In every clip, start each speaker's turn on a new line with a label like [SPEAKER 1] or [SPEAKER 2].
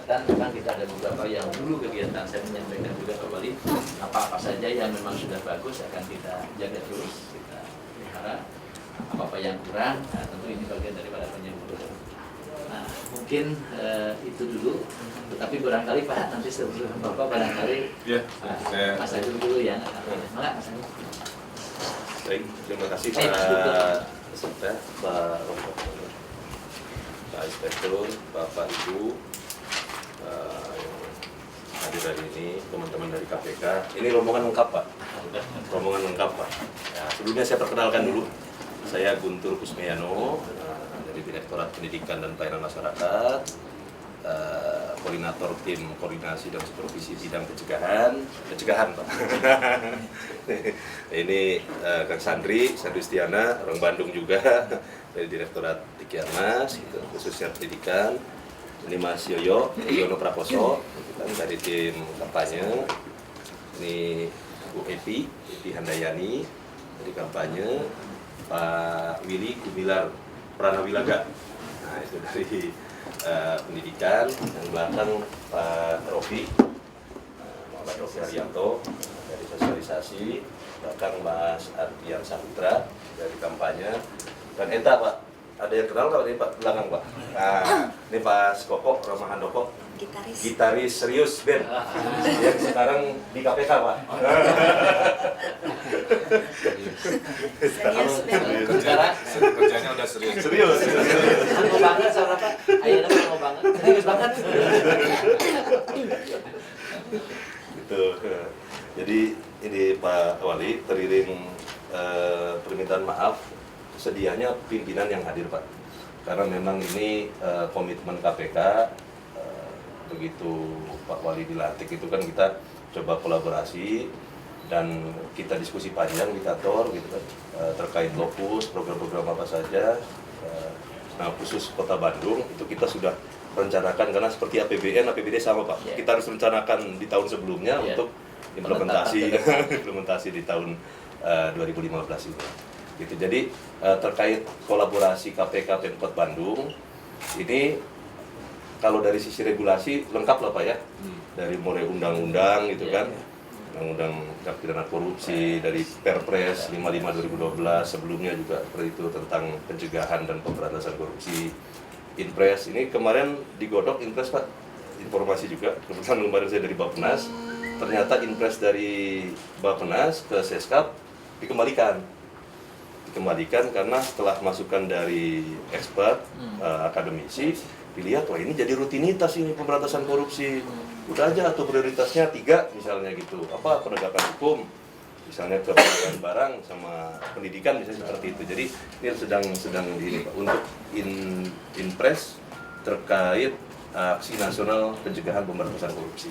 [SPEAKER 1] catatan memang kita ada beberapa yang dulu kegiatan saya menyampaikan juga Pak Wali, apa-apa saja yang memang sudah bagus akan kita jaga terus, kita pelihara. Apa-apa yang kurang, nah, tentu ini bagian daripada penyempurnaan. Nah, mungkin itu dulu. Tetapi barangkali Pak, nanti sebelum Bapak barangkali
[SPEAKER 2] ya,
[SPEAKER 1] Mas Agus dulu yang akan Mas Agus.
[SPEAKER 3] Baik, terima kasih Pak Serta, Pak Inspektur, Bapak Ibu yang hadir hari ini, teman-teman dari KPK. Ini rombongan lengkap Pak, rombongan lengkap Pak. Ya, sebelumnya saya perkenalkan dulu, saya Guntur Kusmeyano dari Direktorat Pendidikan dan Pelayanan Masyarakat, koordinator tim koordinasi dan supervisi bidang pencegahan Pak. Ini Kang Sandri Stiana, orang Bandung juga dari Direktorat Tikiamas, gitu, khususnya pendidikan. Ini Mas Yono Prakoso dari tim kampanye. Ini Bu Epi Handayani dari kampanye. Pak Willy Gumilar Pranawilaga, nah itu dari pendidikan. Yang belakang Pak Rofi Haryanto dari sosialisasi, belakang Mas Ardian Saputra dari kampanye, dan Eta Pak, ada yang kenal kalau ini Pak belakang Pak? Nah, ini Pak Koko Rama Handoko, gitaris serius band yang sekarang di KPK Pak.
[SPEAKER 2] kerjanya udah serius.
[SPEAKER 1] Mau banget sama Pak, ayo mau banget, serius banget.
[SPEAKER 3] Gitu. Jadi ini Pak Wali teriring permintaan maaf sedianya pimpinan yang hadir Pak, karena memang ini komitmen KPK. Begitu Pak Wali dilantik itu kan kita coba kolaborasi dan kita diskusi panjang di kantor gitu kan, terkait lokus, program-program apa saja. Nah khusus Kota Bandung itu kita sudah rencanakan, karena seperti APBN, APBD sama Pak. Kita harus rencanakan di tahun sebelumnya untuk implementasi di tahun 2015 ini. Gitu. Jadi terkait kolaborasi KPK Pemkot Bandung ini, kalau dari sisi regulasi lengkap lah Pak ya, dari mulai undang-undang gitu kan, undang-undang tindak pidana korupsi, dari Perpres 55/2012, sebelumnya juga seperti itu tentang pencegahan dan pemberantasan korupsi. Inpres ini kemarin digodok Inpres Pak, informasi juga, kebetulan kemarin saya dari Bappenas, ternyata Inpres dari Bappenas ke Seskap dikembalikan karena setelah masukan dari expert, akademisi, dilihat wah ini jadi rutinitas ini pemberantasan korupsi, udah aja atau prioritasnya 3 misalnya gitu, apa penegakan hukum misalnya, keberadaan barang sama pendidikan misalnya seperti itu. Jadi ini sedang ini Pak, untuk Inpres terkait aksi nasional pencegahan pemberantasan korupsi.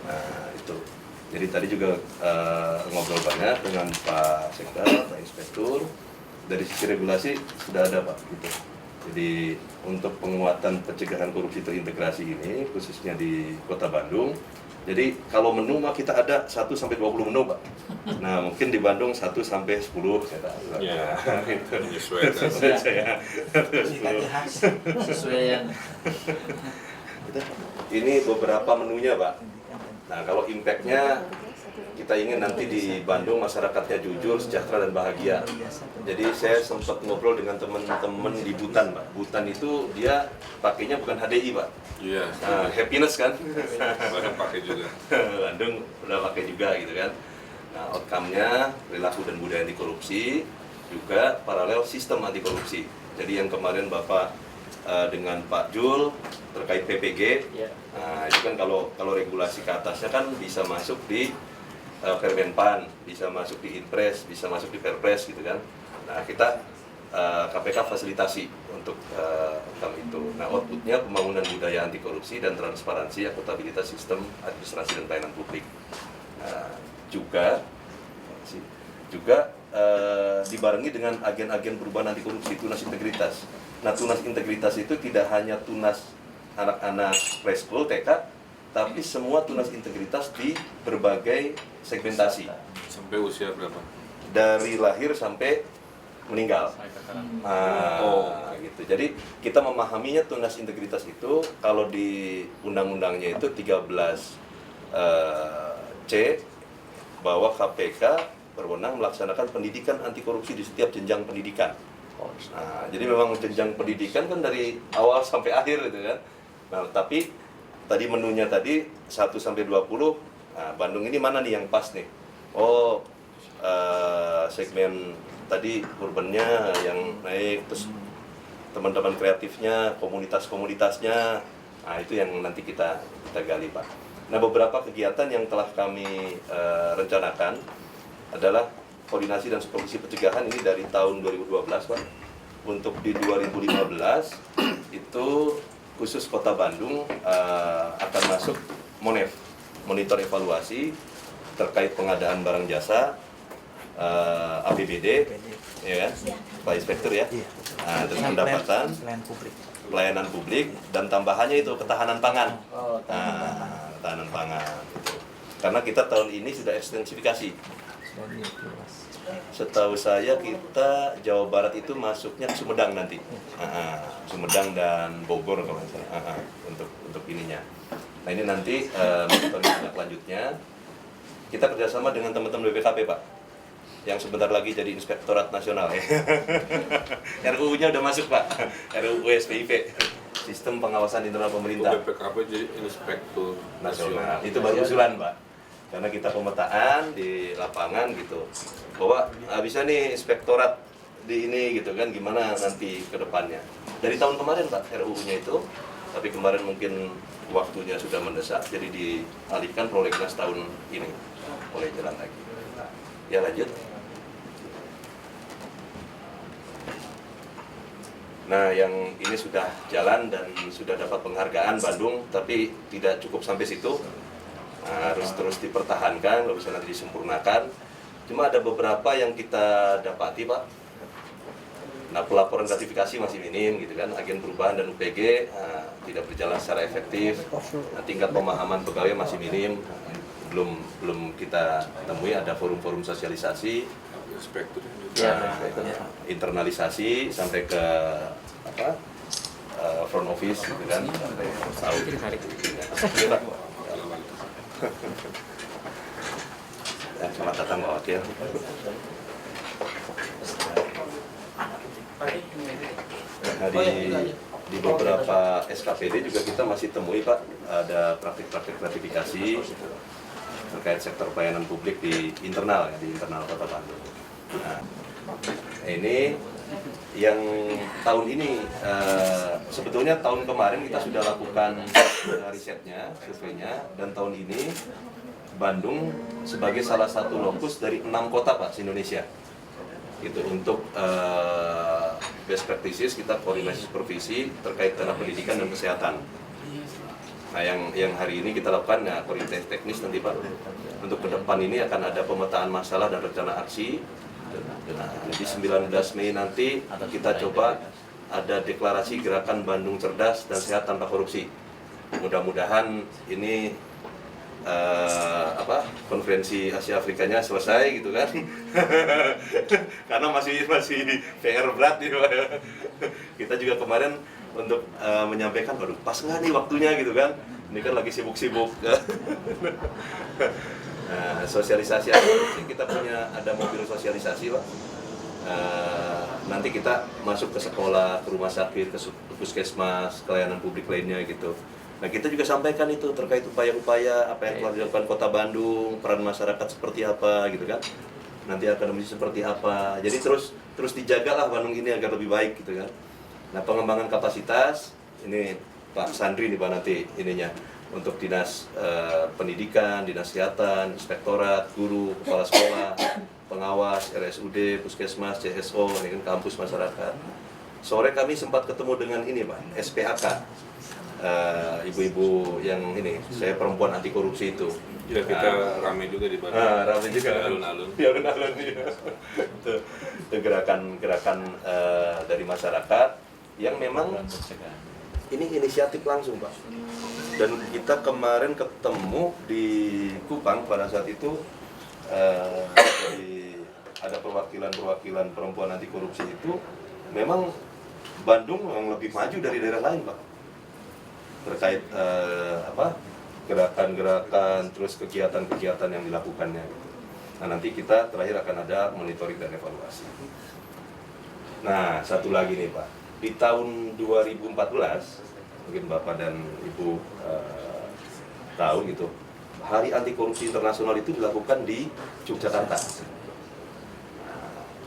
[SPEAKER 3] Nah itu. Jadi tadi juga ngobrol banyak dengan Pak Sekda, Pak Inspektur. Dari sisi regulasi sudah ada Pak gitu. Jadi untuk penguatan pencegahan korupsi terintegrasi ini khususnya di Kota Bandung. Jadi kalau menu mah kita ada 1-20 menu Pak. Nah mungkin di Bandung 1-10 saya tahu.
[SPEAKER 2] Ya,
[SPEAKER 3] itu
[SPEAKER 2] menyesuaikan.
[SPEAKER 1] Sesuai yang
[SPEAKER 3] ini beberapa menunya Pak. Nah kalau impact-nya kita ingin nanti di Bandung masyarakatnya jujur, sejahtera dan bahagia. Jadi saya sempat ngobrol dengan teman-teman di Butan Pak. Butan itu dia pakainya bukan HDI Pak.
[SPEAKER 2] Iya.
[SPEAKER 3] Nah, happiness kan?
[SPEAKER 2] Saya pakai juga.
[SPEAKER 3] Bandung udah pakai juga gitu kan. Nah outcome-nya perilaku dan budaya anti korupsi, juga paralel sistem anti korupsi. Jadi yang kemarin Bapak dengan Pak Jul terkait PPG, nah itu kan kalau regulasi ke atasnya kan bisa masuk di Permenpan, bisa masuk di Inpres, bisa masuk di Perpres gitu kan. Nah kita KPK fasilitasi untuk itu. Nah outputnya pembangunan budaya anti korupsi dan transparansi, akuntabilitas sistem administrasi dan pelayanan publik. Nah, juga dibarengi dengan agen-agen perubahan anti korupsi, tunas integritas. Nah tunas integritas itu tidak hanya tunas anak-anak preschool TK, tapi semua tunas integritas di berbagai segmentasi.
[SPEAKER 2] Sampai usia berapa?
[SPEAKER 3] Dari lahir sampai meninggal. Nah, gitu. Jadi kita memahaminya tunas integritas itu kalau di undang-undangnya itu 13 C bahwa KPK berwenang melaksanakan pendidikan anti korupsi di setiap jenjang pendidikan. Nah, jadi memang jenjang pendidikan kan dari awal sampai akhir gitu kan. Nah, tapi tadi menunya tadi 1 sampai 20. Nah, Bandung ini mana nih yang pas nih? Oh, segmen tadi urbannya yang naik, terus teman-teman kreatifnya, komunitas-komunitasnya. Nah, itu yang nanti kita gali, Pak. Nah, beberapa kegiatan yang telah kami rencanakan adalah koordinasi dan supervisi pencegahan ini dari tahun 2012, Pak. Untuk di 2015 itu khusus Kota Bandung akan masuk MONEF, monitor evaluasi terkait pengadaan barang jasa, APBD, ya kan, Pak Inspektur ya. Nah, terus pendapatan, pelayanan publik, dan tambahannya itu ketahanan pangan. Ketahanan pangan. Gitu. Karena kita tahun ini sudah ekstensifikasi. Setahu saya kita Jawa Barat itu masuknya ke Sumedang nanti, Sumedang dan Bogor kalau nggak salah, untuk ininya. Nah ini nanti monitoring lanjutnya kita kerjasama dengan teman-teman BPKP, Pak, yang sebentar lagi jadi Inspektorat Nasional. RUU-nya udah masuk, Pak, RUU SPIP, Sistem Pengawasan Internal Pemerintah.
[SPEAKER 2] BPKP jadi Inspektur
[SPEAKER 3] Nasional. Itu baru usulan, Pak. Karena kita pemetaan di lapangan gitu, bahwa bisa nih inspektorat di ini gitu kan, gimana nanti ke depannya. Dari tahun kemarin, Pak, RUU-nya itu, tapi kemarin mungkin waktunya sudah mendesak, jadi dialihkan prolegnas tahun ini, mulai jalan lagi. Ya lanjut. Nah, yang ini sudah jalan dan sudah dapat penghargaan Bandung, tapi tidak cukup sampai situ. Nah, harus terus dipertahankan, kalau bisa nanti disempurnakan. Cuma ada beberapa yang kita dapati, Pak. Nah, pelaporan gratifikasi masih minim, gitu kan. Agen perubahan dan UPG tidak berjalan secara efektif. Nah, tingkat pemahaman pegawai masih minim. Belum kita temui ada forum-forum sosialisasi,
[SPEAKER 2] Inspektur
[SPEAKER 3] internalisasi sampai ke front office, gitu kan. Sampai tahu. Selamat datang Pak Wakil. Nah, di beberapa SKPD juga kita masih temui, Pak, ada praktik-praktik gratifikasi terkait sektor pelayanan publik di internal Kota Bandung. Nah, ini yang tahun ini sebetulnya tahun kemarin kita sudah lakukan risetnya, surveinya, dan tahun ini Bandung sebagai salah satu lokus dari 6 kota, Pak, se-Indonesia. Gitu, untuk best practices kita koordinasi supervisi terkait tenaga pendidikan dan kesehatan. Nah, yang hari ini kita lakukan koordinasi teknis nanti, Pak. Untuk ke depan ini akan ada pemetaan masalah dan rencana aksi. Nah, di 19 Mei nanti kita coba ada deklarasi gerakan Bandung Cerdas dan Sehat Tanpa Korupsi. Mudah-mudahan ini konferensi Asia Afrikanya selesai gitu kan. Karena masih PR berat nih, Pak. Kita juga kemarin untuk menyampaikan, baru pas nggak nih waktunya gitu kan. Ini kan lagi sibuk-sibuk. Nah, sosialisasi kita punya ada mobil sosialisasi, Pak. Nanti kita masuk ke sekolah, ke rumah sakit, ke puskesmas, pelayanan publik lainnya gitu. Nah, kita juga sampaikan itu terkait upaya-upaya apa yang telah dilakukan Kota Bandung, peran masyarakat seperti apa gitu kan. Nanti akademisi seperti apa. Jadi terus dijagalah Bandung ini agar lebih baik gitu kan. Nah, pengembangan kapasitas ini Pak Sandri nih, Pak, nanti ininya untuk dinas pendidikan, dinas kesehatan, inspektorat, guru, kepala sekolah, pengawas, RSUD, puskesmas, CSO, ini kan kampus masyarakat. Sore kami sempat ketemu dengan ini, Pak, SPAK, ibu-ibu yang ini, saya perempuan anti korupsi itu.
[SPEAKER 2] Ya, kita rame juga di Bandung.
[SPEAKER 3] Rame juga.
[SPEAKER 2] Alun-alun.
[SPEAKER 3] Ya, alun-alun. Itu gerakan dari masyarakat yang memang ini inisiatif langsung, Pak. Dan kita kemarin ketemu di Kupang pada saat itu di ada perwakilan perempuan anti korupsi itu, memang Bandung yang lebih maju dari daerah lain, Pak. Terkait gerakan-gerakan, terus kegiatan-kegiatan yang dilakukannya. Nah, nanti kita terakhir akan ada monitoring dan evaluasi. Nah, satu lagi nih, Pak. Di tahun 2014, mungkin Bapak dan Ibu tahu gitu, Hari Anti Korupsi Internasional itu dilakukan di Yogyakarta.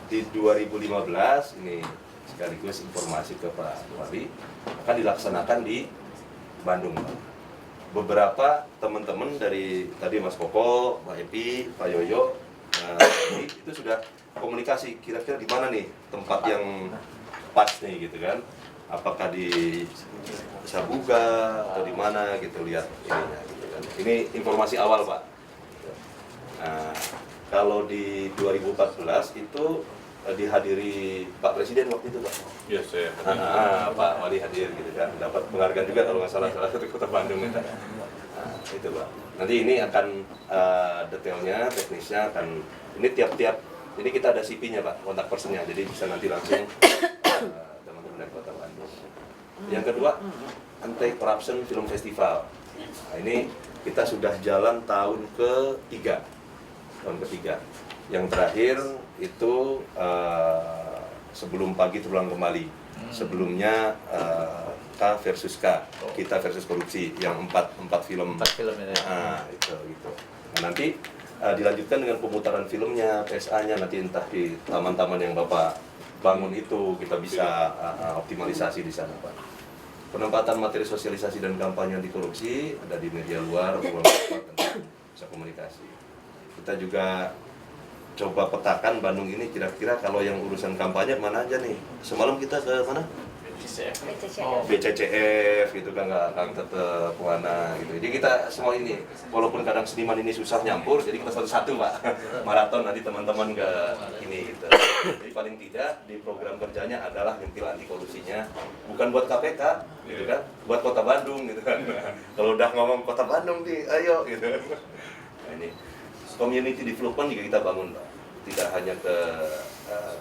[SPEAKER 3] Di 2015 ini sekaligus informasi ke Pak Wali, akan dilaksanakan di Bandung. Beberapa teman-teman dari tadi Mas Koko, Pak Epi, Pak Yoyo, itu sudah komunikasi kira-kira di mana nih tempat yang pas nih gitu kan? Apakah di Sabuga atau di mana gitu, lihat ininya gitu kan. Ini informasi awal, Pak. Nah, kalau di 2014 itu dihadiri Pak Presiden waktu itu, Pak.
[SPEAKER 2] Iya, saya.
[SPEAKER 3] Pak Wali hadir gitu kan, dapat penghargaan juga kalau nggak salah salah satu kota Bandung itu. Nah, itu Pak. Nanti ini akan detailnya, teknisnya akan ini tiap-tiap ini kita ada CP-nya Pak, kontak personnya, jadi bisa nanti langsung teman-teman dari kota Bandung. Yang kedua, Anti Corruption Film Festival. Nah, ini kita sudah jalan tahun ketiga. Yang terakhir itu sebelum pagi terulang kembali. Sebelumnya K versus K, kita versus korupsi, yang empat film.
[SPEAKER 1] 4 film ini.
[SPEAKER 3] Nah, itu gitu. Nah, nanti dilanjutkan dengan pemutaran filmnya, PSA-nya nanti entah di taman-taman yang Bapak bangun itu kita bisa optimalisasi di sana, Pak. Penempatan materi sosialisasi dan kampanye anti korupsi ada di media luar, bisa komunikasi. Kita juga coba petakan Bandung ini kira-kira kalau yang urusan kampanye mana aja nih. Semalam kita ke mana? BCCF gitu kan, nggak tetap mana gitu. Jadi kita semua ini, walaupun kadang seniman ini susah nyampur, jadi kita satu-satu Pak, maraton nanti teman-teman ke ini gitu. Jadi paling tidak di program kerjanya adalah nyempil anti korupsinya, bukan buat KPK gitu kan, buat Kota Bandung gitu kan. Kalau udah ngomong Kota Bandung nih, ayo gitu. Nah, ini community development juga kita bangun Pak. Tidak hanya ke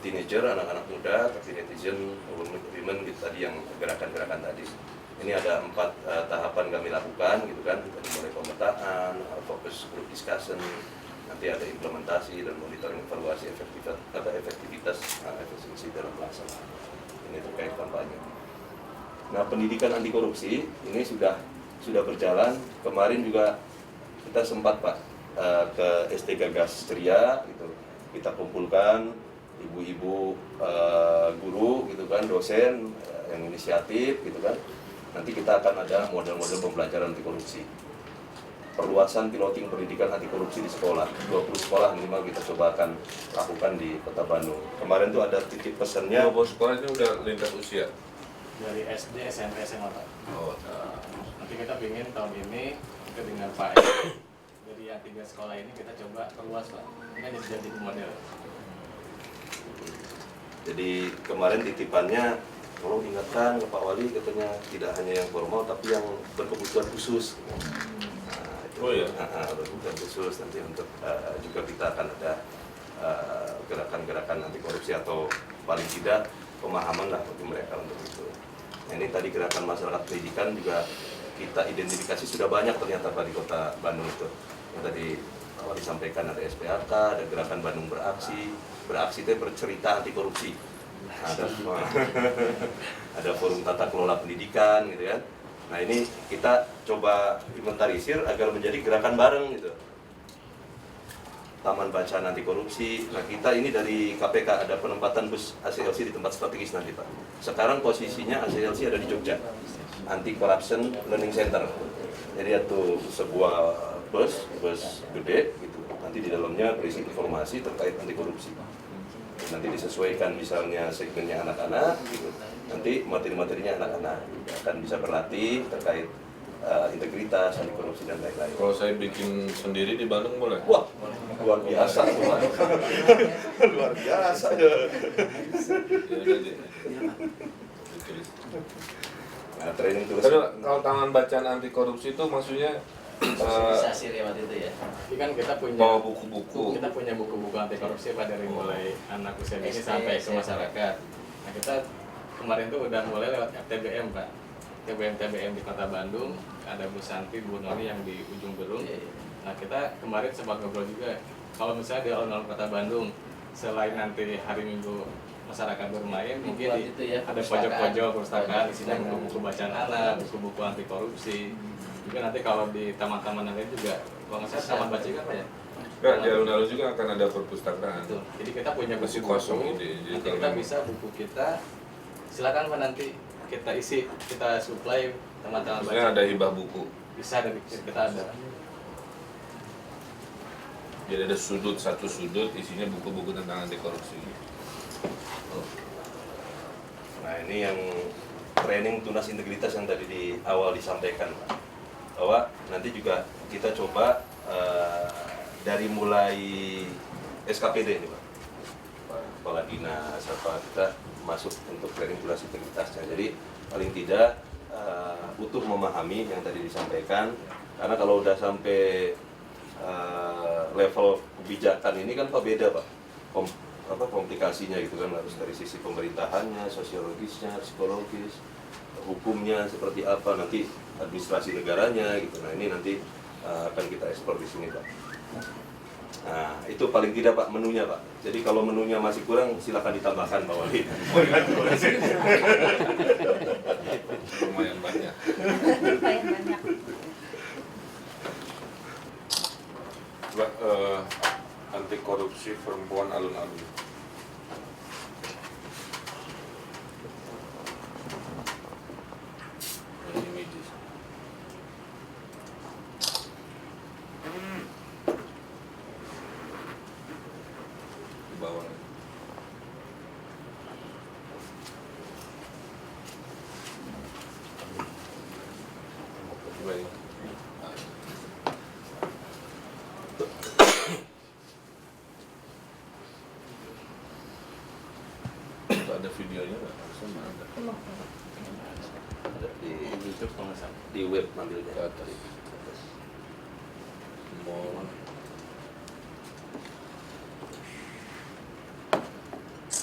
[SPEAKER 3] teenager, anak-anak muda, tapi netizen, women gitu tadi yang gerakan-gerakan tadi. Ini ada 4 tahapan kami lakukan gitu kan. Tadi mulai pemetaan, fokus group discussion, nanti ada implementasi dan monitoring evaluasi efektivitas efisiensi dalam pelaksanaan. Ini terkait kampanye. Nah, pendidikan anti korupsi ini sudah berjalan. Kemarin juga kita sempat Pak ke SD Gagas Ceria gitu. Kita kumpulkan ibu-ibu guru gitu kan, dosen yang inisiatif gitu kan. Nanti kita akan ada model-model pembelajaran anti korupsi. Perluasan piloting pendidikan anti korupsi di sekolah. 20 sekolah minimal kita coba akan lakukan di Kota Bandung. Kemarin tuh ada titip pesannya.
[SPEAKER 2] 20 sekolah ini udah lintas usia.
[SPEAKER 4] Dari SD, SMP, SMA Pak.
[SPEAKER 2] Oh.
[SPEAKER 4] Nanti kita ingin tahun ini kita dengan Pak dari yang 3 sekolah ini kita coba perluas Pak. Ini jadi model.
[SPEAKER 3] Jadi kemarin titipannya, tolong ingatkan ke Pak Wali katanya tidak hanya yang formal tapi yang berkebutuhan khusus. Nah, itu,
[SPEAKER 2] oh ya.
[SPEAKER 3] Berkebutuhan khusus nanti untuk juga kita akan ada gerakan-gerakan anti korupsi atau paling tidak pemahaman lah bagi mereka untuk itu. Nah, ini tadi gerakan masyarakat pendidikan juga kita identifikasi sudah banyak ternyata Pak di Kota Bandung itu. Yang tadi awal disampaikan ada SPAK, ada gerakan Bandung Beraksi itu bercerita anti korupsi. Ada forum tata kelola pendidikan gitu kan. Nah, ini kita coba inventarisir agar menjadi gerakan bareng gitu. Taman bacaan anti korupsi. Nah, kita ini dari KPK ada penempatan bus ACLC di tempat strategis nanti Pak. Sekarang posisinya ACLC ada di Jogja, Anti Corruption Learning Center. Jadi itu sebuah bus gede gitu. Nanti di dalamnya berisi informasi terkait anti korupsi. Nanti disesuaikan misalnya segmennya anak-anak gitu. Nanti materi-materinya anak-anak akan bisa berlatih terkait integritas, anti korupsi dan lain-lain.
[SPEAKER 2] Kalau saya bikin sendiri di Bandung boleh?
[SPEAKER 3] Wah, luar biasa tuh. Luar biasa.
[SPEAKER 2] Ya udah deh.
[SPEAKER 3] Nah, training terus.
[SPEAKER 2] Tapi kalau tangan bacaan anti korupsi itu maksudnya
[SPEAKER 1] sosialisasi lewat itu ya.
[SPEAKER 4] Jadi kan kita punya
[SPEAKER 2] bawa buku-buku.
[SPEAKER 4] kita punya buku-buku anti korupsi Pak, dari mulai anak usia dini
[SPEAKER 1] SD,
[SPEAKER 4] sampai ke
[SPEAKER 1] SMP.
[SPEAKER 4] masyarakat. Nah kita kemarin tuh udah mulai lewat FTBM Pak, TBM di Kota Bandung, ada Bu Santi, Bu Noni yang di ujung Berung.
[SPEAKER 1] Iya, iya.
[SPEAKER 4] Nah kita kemarin sempat ngobrol juga, kalau misalnya di alun-alun Kota Bandung, selain nanti hari Minggu masyarakat bermain, mungkin
[SPEAKER 1] Buat itu ya,
[SPEAKER 4] ada
[SPEAKER 1] perpustakaan.
[SPEAKER 4] pojok-pojok perpustakaan,
[SPEAKER 1] Banyak
[SPEAKER 4] isinya
[SPEAKER 1] buku.
[SPEAKER 4] buku bacaan anak, buku-buku anti korupsi. Juga nanti kalau di taman-taman yang lain juga, kalau nggak salah taman baca kan Pak ya?
[SPEAKER 2] Nah, di alun-alun juga akan ada perpustakaan.
[SPEAKER 4] Betul. Jadi kita punya
[SPEAKER 2] Masih
[SPEAKER 4] buku-buku,
[SPEAKER 2] kosong ini, jadi
[SPEAKER 4] nanti
[SPEAKER 2] kalau
[SPEAKER 4] kita
[SPEAKER 2] memang-
[SPEAKER 4] bisa buku kita, silakan Pak, nanti kita isi, kita supply teman-teman
[SPEAKER 2] Maksudnya
[SPEAKER 4] baca.
[SPEAKER 2] ada hibah buku.
[SPEAKER 4] Bisa, dari kita ada.
[SPEAKER 2] Jadi ada satu sudut isinya buku-buku tentang anti korupsi.
[SPEAKER 3] Nah ini yang training tunas integritas yang tadi di awal disampaikan Pak, bahwa nanti juga kita coba dari mulai SKPD ini Pak, kepala dinas apa, kita masuk untuk training tunas integritasnya. Jadi paling tidak utuh memahami yang tadi disampaikan, karena kalau udah sampai level kebijakan ini kan Pak beda Pak, komplikasinya gitu kan, harus dari sisi pemerintahannya, sosiologisnya, psikologis, hukumnya seperti apa, nanti administrasi negaranya gitu. Nah ini nanti akan kita eksplor di sini Pak. Nah itu paling tidak Pak menunya Pak. Jadi kalau menunya masih kurang silakan ditambahkan Pak Wali.
[SPEAKER 2] Lumayan banyak.
[SPEAKER 5] Lumayan banyak.
[SPEAKER 2] Mbak, anti korupsi perempuan alun-alun. Ini medis. Di bawah. Coba ya. Itu ada videonya nggak? Harusnya nggak ada.
[SPEAKER 3] Ada di
[SPEAKER 4] YouTube kalau nggak salah.
[SPEAKER 3] di web ngambilnya.
[SPEAKER 2] Ke atas. Mau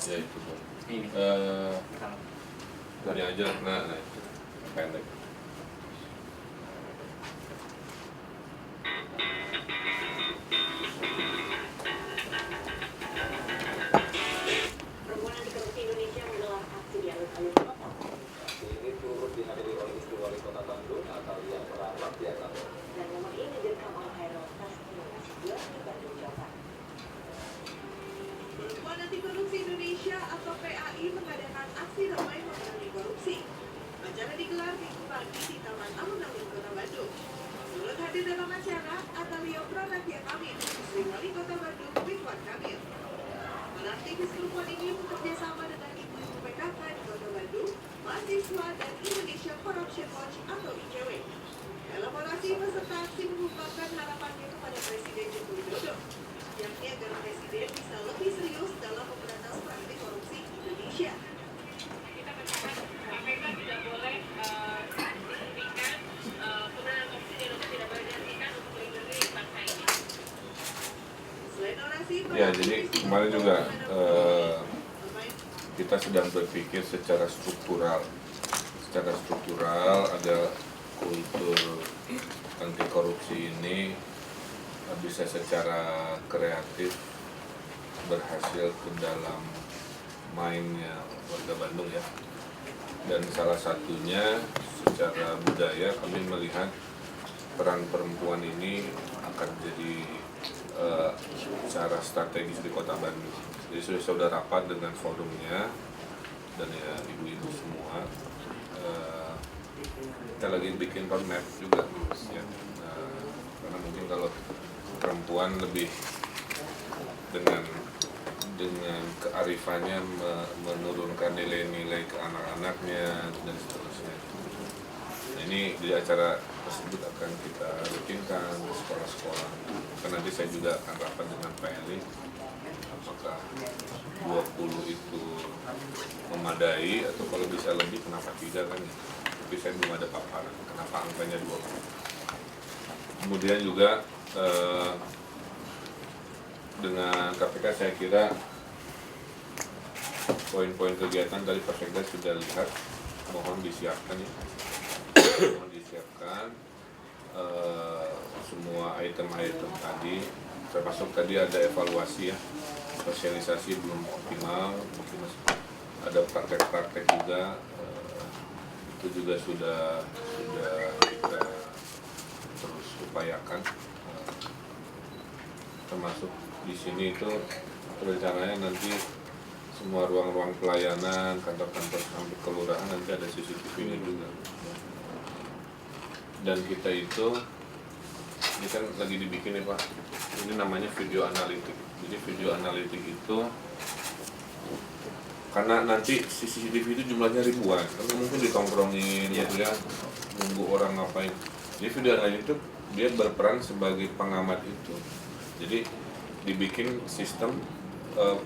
[SPEAKER 2] ya itu Bang.
[SPEAKER 4] Ini.
[SPEAKER 2] Ini aja, nah itu pendek.
[SPEAKER 6] Perempuan anti korupsi Indonesia menggelar aksi di alun-alun kota.
[SPEAKER 3] Ini turut dihadiri oleh Ibu Wali Kota Bandung, Natalia Prabaktiana.
[SPEAKER 6] Dan momen ini direkam oleh Hairul Tasmin Nasution di Bandung, Jawa Barat.
[SPEAKER 7] Perempuan Anti Korupsi Indonesia atau PAI mengadakan aksi damai memerangi korupsi. Acara digelar Minggu pagi di Taman Alun-Alun Kota Bandung. Turut hadir dalam acara Atalia Pranatia Kamil, Sri Wali Kota Bandung, Ridwan Kamil. Para aktivis perempuan ini bekerjasama dengan ibu-ibu PKK di Kota Bandung, mahasiswa dan Indonesia Corruption Watch atau ICW. Dalam orasi, peserta aksi mengungkapkan harapannya kepada Presiden Joko Widodo, yakni agar Presiden bisa lebih serius dalam memberantas praktik korupsi Indonesia.
[SPEAKER 8] Kita berharap KPK tidak boleh dihentikan, pemberantasan korupsi di Indonesia tidak boleh dihentikan untuk melindungi bangsa ini.
[SPEAKER 6] Selain orasi,
[SPEAKER 2] Ya, jadi kemarin juga kita sedang berpikir secara struktural. Secara struktural ada kultur anti korupsi ini bisa secara kreatif berhasil ke dalam mainnya warga Bandung ya. Dan salah satunya secara budaya kami melihat peran perempuan ini akan jadi secara strategis di Kota Bandung. Jadi sudah rapat dengan forumnya dan ya ibu-ibu semua. Kita lagi bikin roadmap juga ya. Karena mungkin kalau perempuan lebih dengan kearifannya menurunkan nilai-nilai ke anak-anaknya dan seterusnya. Nah, ini di acara tersebut akan kita rutinkan di sekolah-sekolah. Karena nanti saya juga akan rapat dengan Pak Eli apakah 20 itu memadai atau kalau bisa lebih kenapa tidak kan. Tapi saya belum ada paparan kenapa angkanya 20. Kemudian juga dengan KPK saya kira poin-poin kegiatan dari Pak Sekda sudah lihat, mohon disiapkan ya. Mohon disiapkan semua item-item tadi, termasuk tadi ada evaluasi ya, sosialisasi belum optimal, mungkin masih ada praktek-praktek juga, itu juga sudah kita terus upayakan, termasuk di sini itu rencananya nanti semua ruang-ruang pelayanan, kantor-kantor sampai kelurahan nanti ada CCTV-nya juga. Dan kita itu, ini kan lagi dibikin ya Pak, ini namanya video analitik. Jadi video analitik itu, karena nanti CCTV itu jumlahnya ribuan, kan mungkin ditongkrongin gitu ya, nunggu orang ngapain. Jadi video analitik itu dia berperan sebagai pengamat itu. Jadi dibikin sistem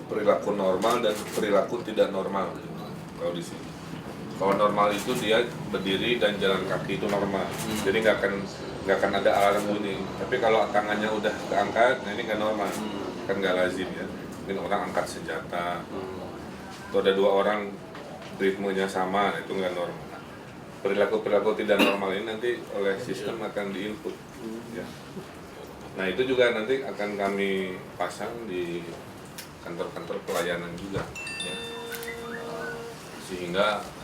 [SPEAKER 2] perilaku normal dan perilaku tidak normal kalau di sini. Kalau normal itu dia berdiri dan jalan kaki itu normal, jadi nggak akan ada alarm bunyi. Tapi kalau tangannya udah keangkat, nah ini nggak normal, kan nggak lazim ya. Mungkin orang angkat senjata, atau ada dua orang ritmenya sama, itu nggak normal. Perilaku tidak normal ini nanti oleh sistem akan diinput. Ya. Nah itu juga nanti akan kami pasang di kantor-kantor pelayanan juga, ya. Sehingga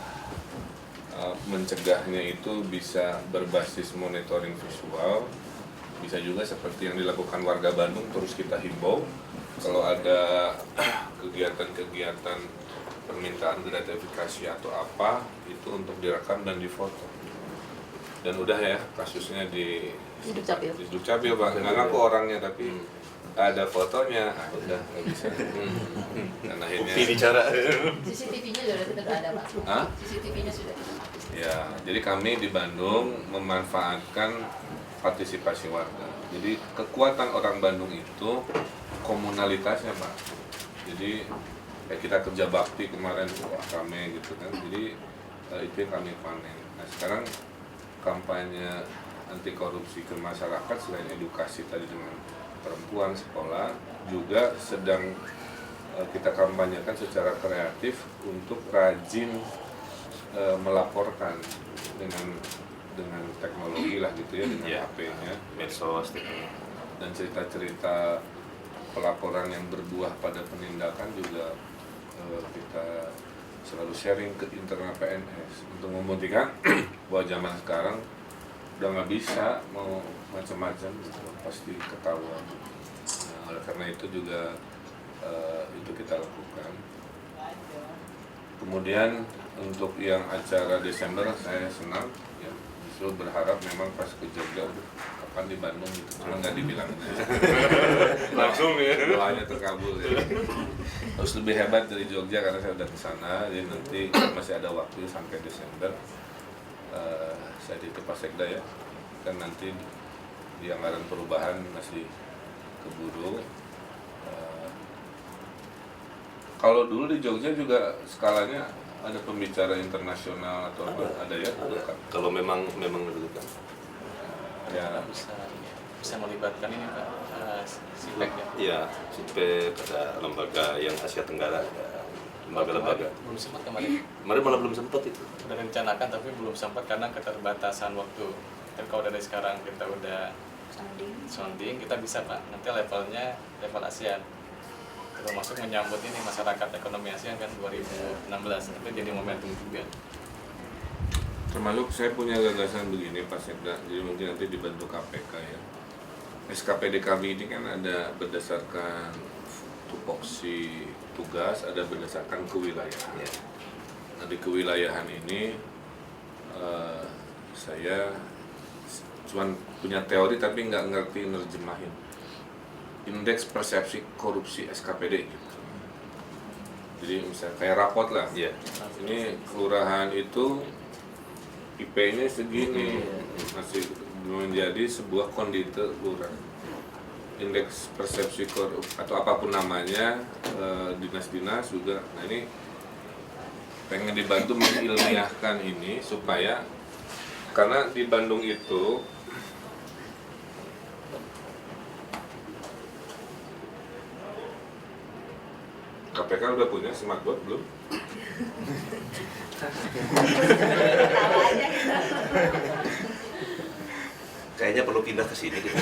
[SPEAKER 2] mencegahnya itu bisa berbasis monitoring visual, bisa juga seperti yang dilakukan warga Bandung, terus kita himbau kalau ada kegiatan-kegiatan permintaan gratifikasi atau apa itu untuk direkam dan difoto. Dan udah ya kasusnya di Dukcapil Pak, nggak ngaku orangnya tapi ada fotonya, udah nggak bisa. Dan akhirnya
[SPEAKER 3] bicara.
[SPEAKER 5] CCTV-nya sudah ada, Pak.
[SPEAKER 2] Hah?
[SPEAKER 5] CCTV-nya sudah.
[SPEAKER 2] Ya, jadi kami di Bandung memanfaatkan partisipasi warga. Jadi kekuatan orang Bandung itu komunalitasnya Pak. Jadi kayak kita kerja bakti kemarin, wah rame gitu kan. Jadi itu yang kami panen. Nah sekarang kampanye anti korupsi ke masyarakat selain edukasi tadi dengan perempuan sekolah, juga sedang kita kampanyekan secara kreatif untuk rajin melaporkan dengan teknologi lah gitu ya, dengan HP-nya,
[SPEAKER 3] medsos,
[SPEAKER 2] dan cerita-cerita pelaporan yang berbuah pada penindakan juga kita selalu sharing ke internal PNS untuk membuktikan bahwa zaman sekarang udah nggak bisa mau macam-macam gitu, pasti ketahuan. Nah, oleh karena itu juga itu kita lakukan. Kemudian untuk yang acara Desember saya senang ya, justru berharap memang pas ke Jogja kapan di Bandung gitu, cuma nggak dibilang langsung ya, doanya terkabul ya. Harus lebih hebat dari Jogja karena saya udah ke sana, jadi nanti masih ada waktu sampai Desember. Saya titip Pak Sekda ya, kan nanti di anggaran perubahan masih keburu. Kalau dulu di Jogja juga skalanya ada pembicara internasional atau ada ya?
[SPEAKER 3] Kalau memang dibutuhkan.
[SPEAKER 2] Ya,
[SPEAKER 4] bisa melibatkan ini Pak, SIPEK ya.
[SPEAKER 3] Iya, SIPEK, ada lembaga yang Asia Tenggara, lembaga-lembaga.
[SPEAKER 4] Belum sempat kemarin.
[SPEAKER 3] Kemarin malah belum sempat itu.
[SPEAKER 4] Udah rencanakan tapi belum sempat karena keterbatasan waktu. Tapi kalau dari sekarang kita udah sounding, kita bisa Pak. Nanti levelnya level ASEAN. Termasuk menyambut ini masyarakat ekonomi ASEAN kan 2016. Itu jadi momentum juga.
[SPEAKER 2] termasuk saya punya gagasan begini Pak Sekda, jadi mungkin nanti dibantu KPK ya. SKPD kami ini kan ada berdasarkan tupoksi tugas, ada berdasarkan kewilayahan. Nah di kewilayahan ini saya cuma punya teori tapi nggak ngerti nerjemahin. Indeks persepsi korupsi SKPD gitu. Jadi misalnya kayak rapot lah. Ini kelurahan itu IP-nya segini, masih menjadi sebuah kondite lurah. Indeks persepsi korupsi atau apapun namanya, dinas-dinas juga. Nah ini pengen dibantu mengilmiahkan ini supaya, karena di Bandung itu KPK udah punya smartboard belum?
[SPEAKER 5] Tahu aja kita.
[SPEAKER 3] Kayaknya perlu pindah ke sini gitu.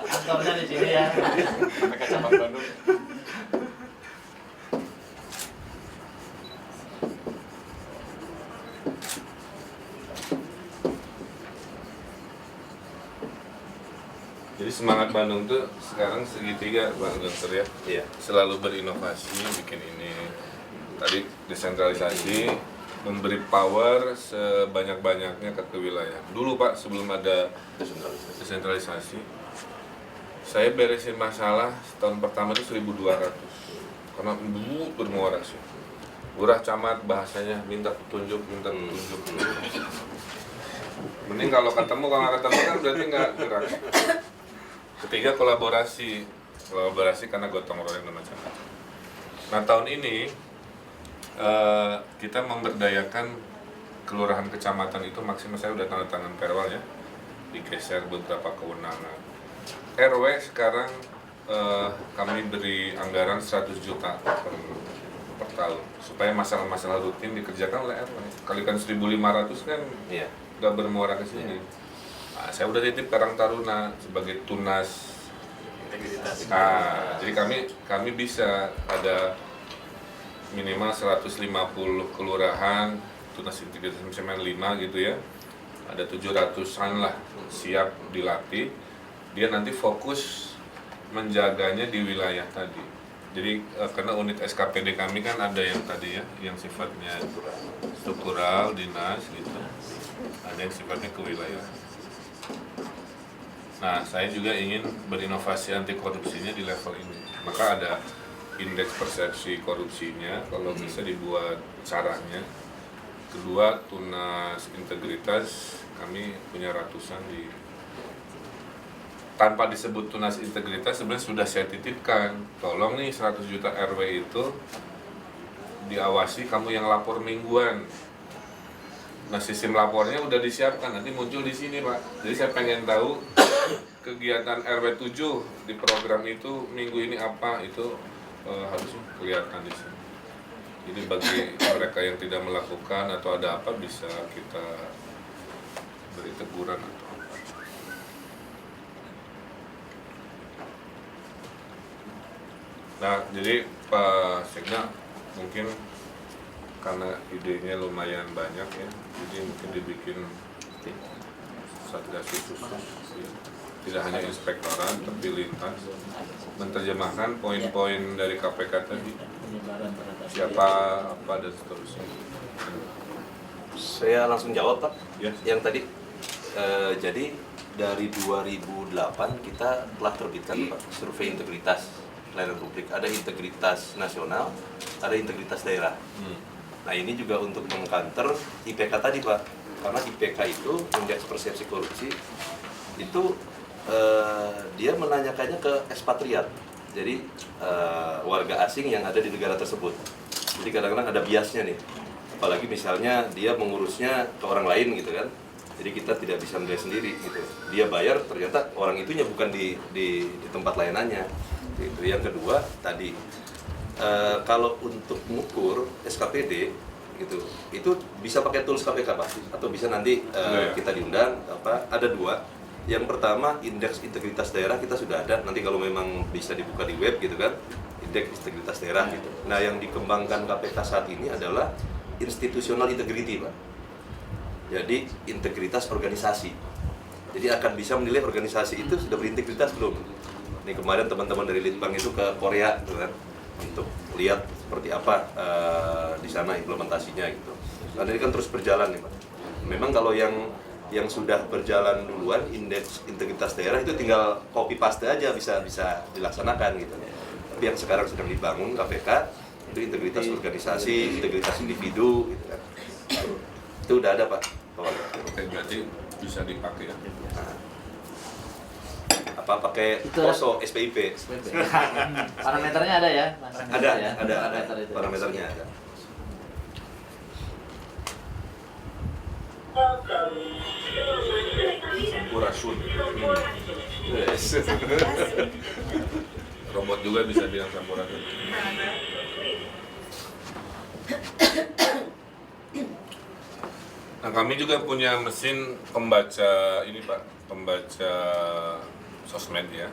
[SPEAKER 1] Kantornya di sini ya.
[SPEAKER 4] KPK cabang Bandung.
[SPEAKER 2] Jadi semangat Bandung tuh sekarang segitiga Bang Dokter ya.
[SPEAKER 3] Iya.
[SPEAKER 2] Selalu berinovasi, bikin ini. Tadi desentralisasi, memberi power sebanyak-banyaknya ke wilayah. Dulu Pak, sebelum ada desentralisasi, saya beresin masalah tahun pertama itu 1.200. Karena bermuara sih. Lurah camat bahasanya minta petunjuk. Mending kalau ketemu kan berarti nggak gerak. Ketiga kolaborasi karena gotong royong dan macam-macam. Nah tahun ini kita memberdayakan kelurahan kecamatan itu maksimal, saya udah tanda tangan perwal ya, digeser beberapa kewenangan. RW sekarang kami beri anggaran 100 juta per tahun supaya masalah-masalah rutin dikerjakan oleh RW. Kalikan 1.500 kan
[SPEAKER 3] Iya.
[SPEAKER 2] udah bermuara ke sini. Nah, saya udah titip Karang Taruna sebagai tunas
[SPEAKER 4] Integritas.
[SPEAKER 2] Nah, jadi kami bisa ada minimal 150 kelurahan tunas integritas misalnya 5 gitu ya. Ada 700-an lah siap dilatih. Dia nanti fokus menjaganya di wilayah tadi. Jadi karena unit SKPD kami kan ada yang tadi ya, yang sifatnya struktural, dinas gitu. Ada yang sifatnya ke wilayah. Nah, saya juga ingin berinovasi anti korupsinya di level ini. Maka ada indeks persepsi korupsinya, kalau bisa dibuat caranya. Kedua, tunas integritas, kami punya ratusan di... Tanpa disebut tunas integritas, sebenarnya sudah saya titipkan. Tolong nih 100 juta RW itu diawasi, kamu yang lapor mingguan. Nah, sistem lapornya udah disiapkan, nanti muncul di sini Pak. Jadi saya pengen tahu kegiatan RW 7 di program itu minggu ini apa, itu harus kelihatan di sini. Jadi bagi mereka yang tidak melakukan atau ada apa bisa kita beri teguran atau apa. Nah, jadi Pak Sekda mungkin karena idenya lumayan banyak ya, jadi mungkin dibikin satgas khusus ya. Tidak hanya inspektorat tapi lintas menerjemahkan poin-poin dari KPK tadi, siapa apa dan seterusnya.
[SPEAKER 3] Saya langsung jawab Pak.
[SPEAKER 2] Ya.
[SPEAKER 3] Yang tadi jadi dari 2008 kita telah terbitkan Pak survei integritas pelayanan publik. Ada integritas nasional, ada integritas daerah. Nah ini juga untuk mengcounter IPK tadi Pak, karena IPK itu indeks persepsi korupsi itu dia menanyakannya ke ekspatriat, jadi warga asing yang ada di negara tersebut. Jadi kadang-kadang ada biasnya nih, apalagi misalnya dia mengurusnya ke orang lain gitu kan. Jadi kita tidak bisa menilai sendiri gitu. Dia bayar ternyata orang itunya bukan di tempat layanannya. Itu yang kedua tadi. Kalau untuk mengukur SKPD gitu, itu bisa pakai tools KPK Pak, atau bisa nanti kita diundang apa? Ada dua. Yang pertama indeks integritas daerah kita sudah ada. Nanti kalau memang bisa dibuka di web gitu kan, indeks integritas daerah gitu. Nah yang dikembangkan KPK saat ini adalah institutional integrity Pak. Jadi integritas organisasi. Jadi akan bisa menilai organisasi itu sudah berintegritas belum. Ini kemarin teman-teman dari Litbang itu ke Korea gitu kan, untuk lihat seperti apa di sana implementasinya gitu. Karena ini kan terus berjalan nih Pak. Memang kalau yang sudah berjalan duluan indeks integritas daerah itu tinggal copy paste aja bisa dilaksanakan gitu. Tapi yang sekarang sedang dibangun KPK itu integritas organisasi, integritas individu gitu kan. Itu udah ada Pak.
[SPEAKER 2] Oke, berarti bisa dipakai ya.
[SPEAKER 3] Nah, apa pakai
[SPEAKER 1] Itu
[SPEAKER 3] POSO, SPIP?
[SPEAKER 1] Parameternya ada ya? Mas?
[SPEAKER 3] Ada,
[SPEAKER 1] Ya,
[SPEAKER 3] ada,
[SPEAKER 1] parameter itu.
[SPEAKER 3] parameternya ada.
[SPEAKER 2] Urasun.
[SPEAKER 3] Yes.
[SPEAKER 2] robot juga bisa bilang sampurasun. Nah, kami juga punya mesin pembaca ini Pak, pembaca sosmed ya,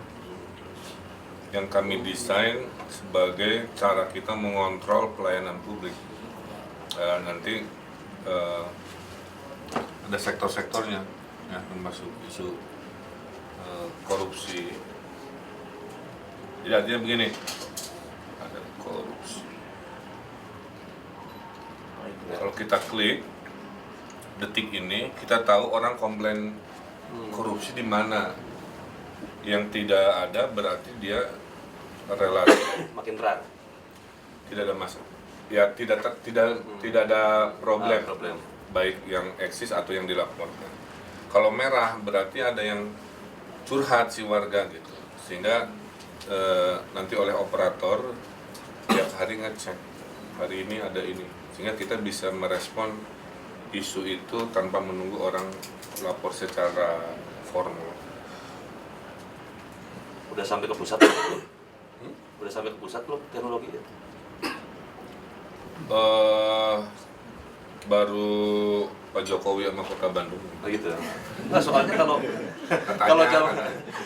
[SPEAKER 2] yang kami desain sebagai cara kita mengontrol pelayanan publik. Nanti ada sektor-sektornya, ya, termasuk isu korupsi. Jadi artinya begini, ada korupsi. Kalau kita klik detik ini, kita tahu orang komplain korupsi di mana. Yang tidak ada berarti dia relatif
[SPEAKER 3] Makin terang.
[SPEAKER 2] tidak ada masalah. Ya tidak ada problem,
[SPEAKER 3] Problem.
[SPEAKER 2] baik yang eksis atau yang dilaporkan. Kalau merah berarti ada yang curhat si warga gitu, sehingga nanti oleh operator tiap hari ngecek hari ini ada ini, sehingga kita bisa merespon isu itu tanpa menunggu orang lapor secara formal.
[SPEAKER 3] Udah sampai ke pusat belum? Udah sampai ke pusat belum teknologi itu?
[SPEAKER 2] Baru Pak Jokowi sama Kota Bandung.
[SPEAKER 3] Begitu. Nah, soalnya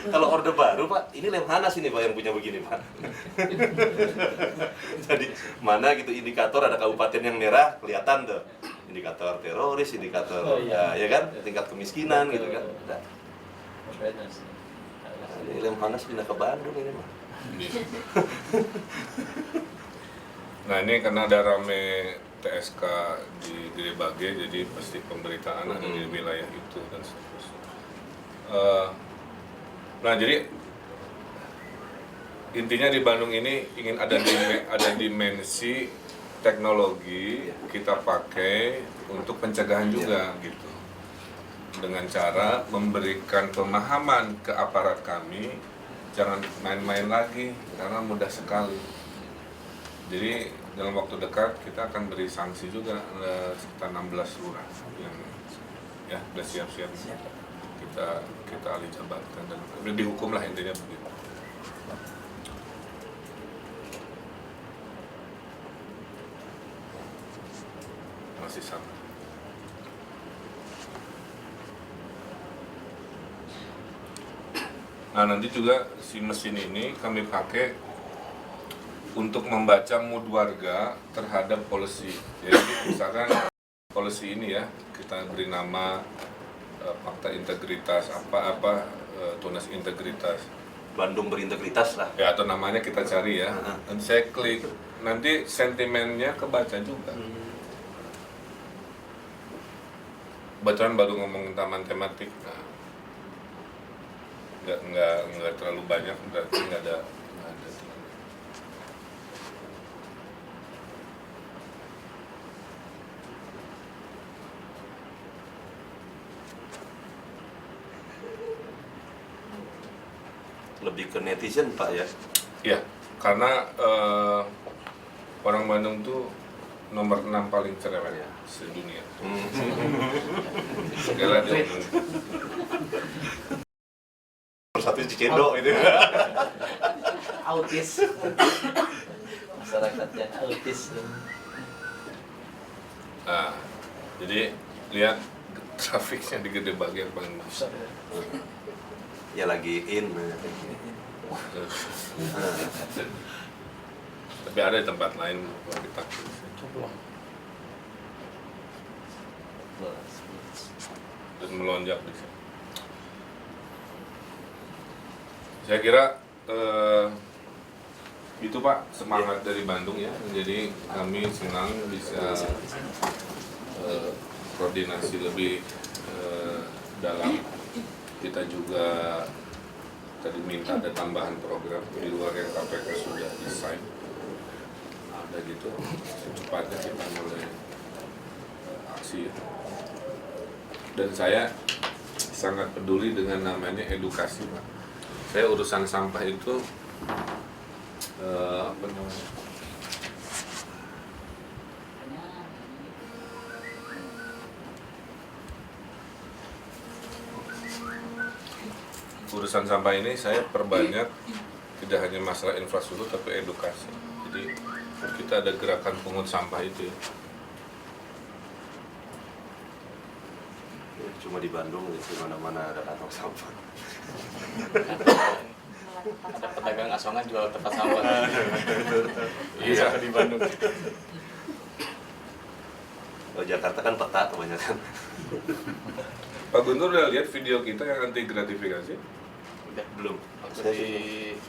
[SPEAKER 3] kalau orde baru Pak, ini Lemhanas ini Pak yang punya begini Pak. Jadi mana gitu indikator ada kabupaten yang merah kelihatan tuh. Indikator teroris, indikator ya kan tingkat kemiskinan gitu kan. Udah.
[SPEAKER 1] Beda sih.
[SPEAKER 3] Ini Lemhanas pindah ke Bandung ini Pak.
[SPEAKER 2] Nah ini karena ada rame TSK di Gede Bage, jadi pasti pemberitaan ada di wilayah itu dan seterusnya. Nah jadi intinya di Bandung ini ingin ada dimensi teknologi kita pakai untuk pencegahan juga gitu, dengan cara memberikan pemahaman ke aparat kami, jangan main-main lagi karena mudah sekali. Jadi dalam waktu dekat kita akan beri sanksi juga sekitar 16 lurah yang ya udah siap-siap kita alih jabatan dan dihukum lah intinya begitu. Masih sama. Nah nanti juga si mesin ini kami pakai untuk membaca mood warga terhadap policy. Jadi misalkan policy ini ya kita beri nama fakta integritas tunas integritas.
[SPEAKER 3] Bandung berintegritas lah.
[SPEAKER 2] Ya atau namanya kita cari ya. Nanti saya klik, nanti sentimennya kebaca juga. Bacaan baru ngomongin taman tematik. Nah, nggak terlalu banyak, berarti nggak ada.
[SPEAKER 3] Lebih ke netizen Pak ya.
[SPEAKER 2] Ya, karena orang Bandung tuh nomor 6 paling cerewet ya sedunia. Segala dia
[SPEAKER 3] Nomor 1 Cicendo itu.
[SPEAKER 1] Autis. Masyarakat yang autis.
[SPEAKER 2] Nah, jadi lihat trafiknya di Gede Bage yang paling besar.
[SPEAKER 3] Ya lagi in.
[SPEAKER 2] Tapi ada di tempat lain kita. Dan melonjak di sini. Saya kira itu Pak semangat dari Bandung ya. Jadi kami senang bisa koordinasi lebih dalam. Kita juga tadi minta ada tambahan program di luar yang KPK sudah desain. Ada gitu, secepatnya kita mulai aksi ya. Dan saya sangat peduli dengan namanya edukasi Pak. Saya urusan sampah itu apa namanya? Urusan sampah ini saya perbanyak tidak hanya masalah infrastruktur tapi edukasi. Jadi kita ada gerakan pungut sampah itu ya.
[SPEAKER 3] Cuma di Bandung, di mana-mana ada kantong sampah.
[SPEAKER 4] Ada pedagang asongan jual tempat sampah.
[SPEAKER 2] Iya.
[SPEAKER 4] Di Bandung.
[SPEAKER 3] Oh, Jakarta kan peta kebanyakan.
[SPEAKER 2] Pak Guntur udah lihat video kita yang anti gratifikasi?
[SPEAKER 4] Udah
[SPEAKER 3] Belum.
[SPEAKER 4] waktu di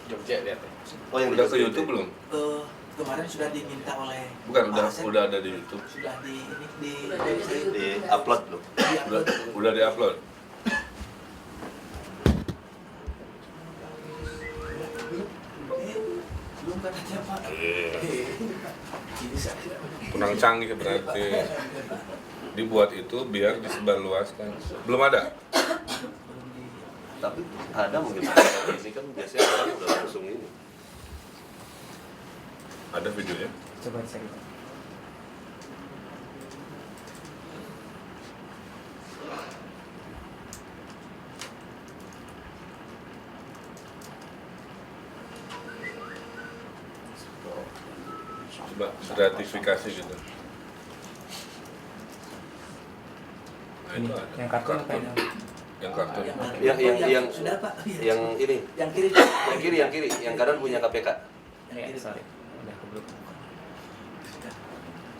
[SPEAKER 4] Jogja lihat ya.
[SPEAKER 3] Oh, yang
[SPEAKER 2] Udah ke YouTube belum?
[SPEAKER 9] Kemarin sudah diminta oleh
[SPEAKER 2] Bukan,
[SPEAKER 9] Pak Asep.
[SPEAKER 2] udah ada di YouTube.
[SPEAKER 9] Sudah di
[SPEAKER 3] di upload belum?
[SPEAKER 2] Udah di-upload.
[SPEAKER 9] belum kan aja Pak. Ini saya
[SPEAKER 2] Kurang canggih berarti. Dibuat itu biar disebarluaskan. Belum ada?
[SPEAKER 9] belum di
[SPEAKER 3] Tapi ada mungkin. Ini kan biasanya orang udah langsung ini.
[SPEAKER 2] Ada videonya?
[SPEAKER 9] coba cari Pak.
[SPEAKER 2] Coba gratifikasi gitu. Nah,
[SPEAKER 9] Ini
[SPEAKER 2] itu ada.
[SPEAKER 9] yang kartun apa ini?
[SPEAKER 2] Yang kartun.
[SPEAKER 3] Yang
[SPEAKER 9] sudah Pak.
[SPEAKER 3] yang ini,
[SPEAKER 9] Yang kiri.
[SPEAKER 3] yang kiri, yang kanan punya KPK.
[SPEAKER 9] Yang kiri sorry. Udah kebelum.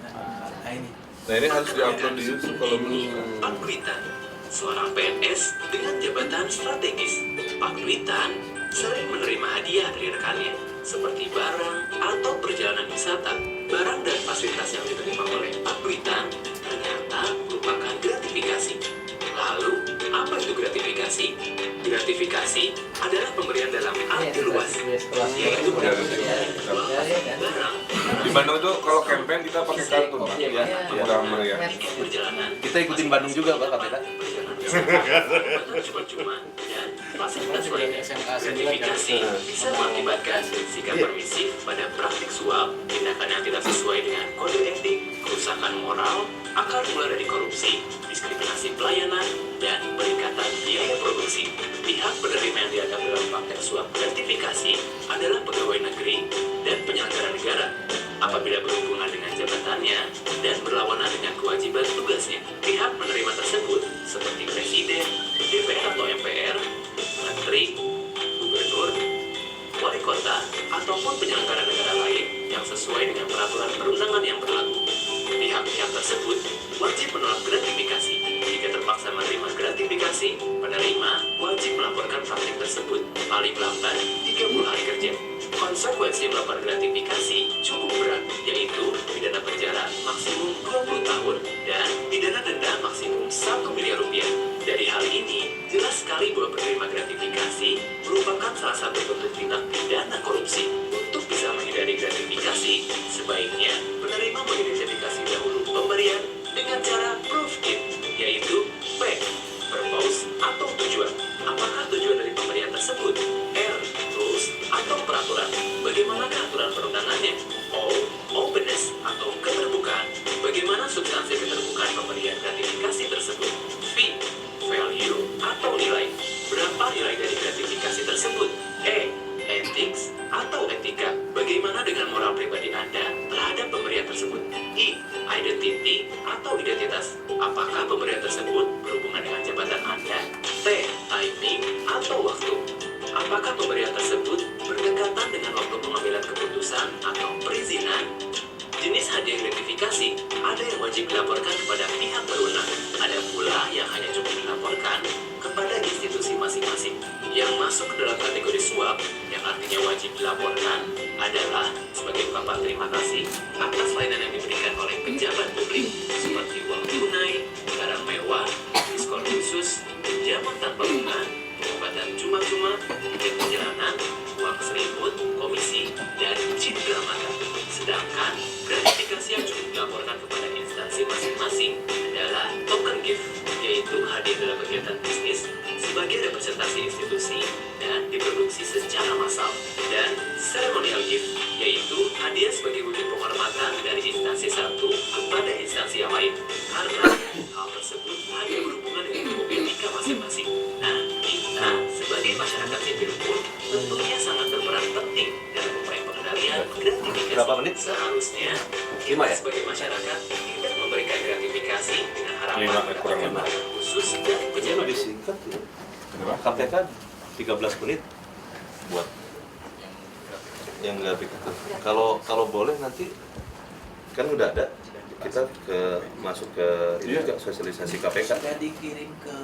[SPEAKER 9] Nah, ini.
[SPEAKER 2] Nah ini harus diupload di YouTube kalau belum.
[SPEAKER 10] Pak Witan, seorang PNS dengan jabatan strategis. Pak Witan sering menerima hadiah dari rekannya, seperti barang atau perjalanan wisata. Barang dan fasilitas yang diterima oleh Pak Witan ternyata merupakan gratifikasi. Lalu, apa itu gratifikasi? Gratifikasi adalah pemberian dalam arti luas, yaitu barang.
[SPEAKER 2] Di Bandung tuh kalau campaign kita pakai kartun, Pak.
[SPEAKER 3] Iya.
[SPEAKER 2] Udah meriah.
[SPEAKER 10] Tiket perjalanan,
[SPEAKER 3] Kita ikutin Bandung juga Pak KPK.
[SPEAKER 10] cuma-cuma dan fasilitas lainnya. Gratifikasi bisa mengakibatkan sikap permisif pada praktik suap, tindakan yang tidak sesuai dengan kode etik, kerusakan moral, akar mula dari korupsi, diskriminasi pelayanan, dan peningkatan biaya produksi. Pihak penerima yang dianggap dalam praktek suap gratifikasi adalah pegawai negeri dan penyelenggara negara. Apabila berhubungan dengan jabatannya dan berlawanan dengan kewajiban tugasnya, pihak penerima tersebut seperti presiden, DPR atau MPR, menteri, gubernur, wali kota, ataupun penyelenggara negara lain yang sesuai dengan peraturan perundangan yang berlaku. Pihak-pihak tersebut wajib menolak gratifikasi. Jika terpaksa menerima gratifikasi, penerima wajib melaporkan praktik tersebut paling lambat 30 hari kerja. Konsekuensi melapor gratifikasi cukup berat, yaitu pidana penjara maksimum 20 tahun dan pidana denda maksimum 1 miliar rupiah. Dari hal ini, jelas sekali bahwa penerima gratifikasi merupakan salah satu bentuk tindak pidana korupsi. Untuk bisa menghindari gratifikasi, sebaiknya penerima mengidentifikasi dahulu pemberian dengan cara proof it, yaitu P. Purpose atau tujuan. Apakah tujuan dari pemberian tersebut? R. Rules atau peraturan. Bagaimanakah aturan perundangannya? O. Openness atau keterbukaan. Bagaimana substansi keterbukaan pemberian gratifikasi tersebut? V. Value atau nilai. Berapa nilai dari gratifikasi tersebut? E. Ethics atau etika. Bagaimana dengan moral pribadi Anda terhadap pemberian tersebut? I. Identity atau identitas. Apakah pemberian tersebut berhubungan dengan jabatan Anda? T. Timing atau waktu. Apakah pemberian tersebut berdekatan dengan waktu pengambilan keputusan atau perizinan? Jenis hadiah gratifikasi ada yang wajib dilaporkan kepada pihak berwenang, ada pula yang hanya cukup dilaporkan kepada institusi masing-masing. Yang masuk ke dalam kategori suap, yang artinya wajib dilaporkan, adalah sebagai ungkapan terima kasih atas layanan yang diberikan oleh pejabat publik, seperti uang tunai, barang mewah, diskon khusus, pinjaman tanpa bunga, pengobatan cuma-cuma, tiket perjalanan, uang selimut, komisi, dan cindera mata. Sedangkan gratifikasi yang cukup dilaporkan kepada instansi masing-masing adalah token gift, yaitu hadiah dalam kegiatan bisnis sebagai representasi institusi dan diproduksi secara massal, dan ceremonial gift, yaitu hadiah sebagai wujud penghormatan dari instansi satu kepada instansi yang lain, karena hal tersebut hanya berhubungan dengan hukum etika masing-masing. Nah, kita sebagai masyarakat sipil pun tentunya sangat berperan penting
[SPEAKER 3] Berapa menit?
[SPEAKER 10] Seharusnya
[SPEAKER 3] 5
[SPEAKER 10] kita
[SPEAKER 3] ya?
[SPEAKER 10] sebagai masyarakat tidak memberikan gratifikasi dengan harapan
[SPEAKER 2] 5, kurang
[SPEAKER 10] mendapatkan barang khusus dari
[SPEAKER 3] Ini
[SPEAKER 10] pejabat.
[SPEAKER 3] lebih singkat ya. KPK 13 menit buat yang grafik itu. Kalau boleh nanti kan udah ada kita masuk ke ini juga sosialisasi KPK.
[SPEAKER 9] Sudah dikirim ke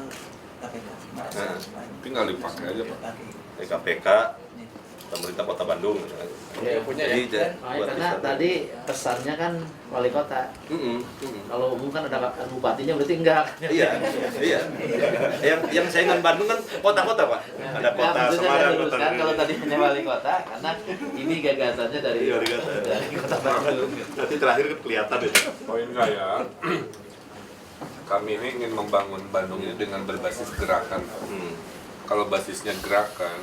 [SPEAKER 9] KPK.
[SPEAKER 3] Nah.
[SPEAKER 2] Tinggal dipakai aja Pak.
[SPEAKER 3] KPK pemerintah Kota Bandung.
[SPEAKER 1] Ya,
[SPEAKER 4] punya ya.
[SPEAKER 3] Jadi, buat
[SPEAKER 1] Karena
[SPEAKER 3] bisa-
[SPEAKER 1] tadi pesannya kan wali kota. Kalau umum kan ada bupatinya berarti enggak.
[SPEAKER 3] Iya. Yang saingan Bandung kan kota-kota Pak. Ada kota
[SPEAKER 1] maksudnya
[SPEAKER 3] Semarang,
[SPEAKER 1] saya
[SPEAKER 3] kota
[SPEAKER 1] luruskan kalau tadi hanya wali kota karena ini gagasannya dari
[SPEAKER 3] Iya, wali kota.
[SPEAKER 1] dari Kota Bandung.
[SPEAKER 3] Nanti terakhir kan kelihatan itu.
[SPEAKER 2] Poin saya, kami ini ingin membangun Bandung ini dengan berbasis gerakan. Kalau basisnya gerakan,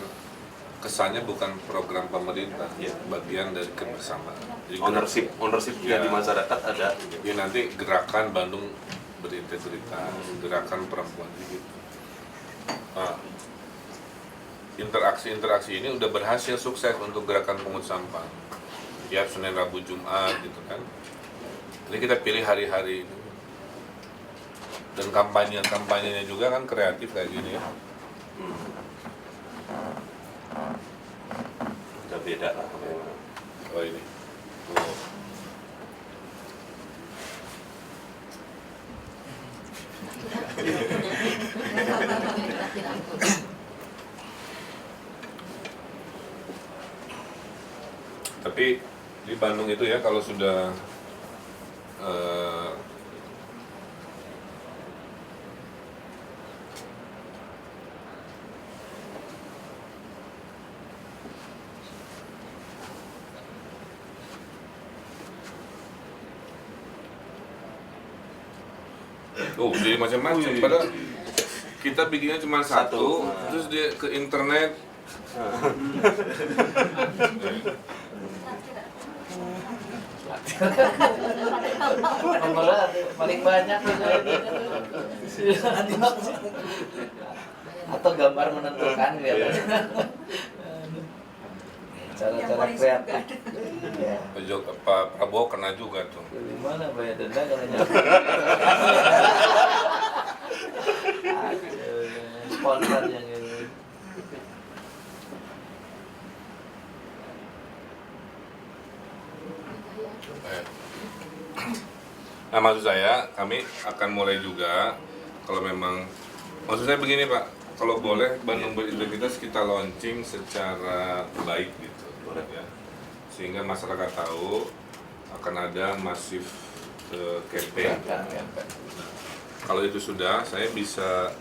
[SPEAKER 2] kesannya bukan program pemerintah, bagian dari kebersamaan. Jadi
[SPEAKER 3] Ownership juga
[SPEAKER 2] Ya.
[SPEAKER 3] di masyarakat ada.
[SPEAKER 2] Ya nanti gerakan Bandung berintegritas, gerakan perempuan gitu. Nah, interaksi ini udah berhasil sukses untuk gerakan pungut sampah. Tiap Senin, Rabu, Jumat gitu kan. Jadi kita pilih hari-hari ini. Dan kampanyenya juga kan kreatif kayak gini ya.
[SPEAKER 3] Udah beda lah.
[SPEAKER 2] Oh ini. Tapi di Bandung itu ya kalau sudah jadi macam-macam. Padahal kita bikinnya cuma satu. Terus dia ke internet.
[SPEAKER 1] Nomornya paling banyak atau gambar menentukan gitu. Cara-cara kreatif. Ya.
[SPEAKER 2] Pak Prabowo kena juga tuh.
[SPEAKER 1] Gimana bayar denda kalau nyampe? Sponsor yang ini.
[SPEAKER 2] Nah maksud saya kami akan mulai juga kalau memang maksud saya begini Pak, kalau boleh Bandung berintegritas kita launching secara baik gitu ya. Sehingga masyarakat tahu akan ada masif campaign. Nah, kalau itu sudah saya bisa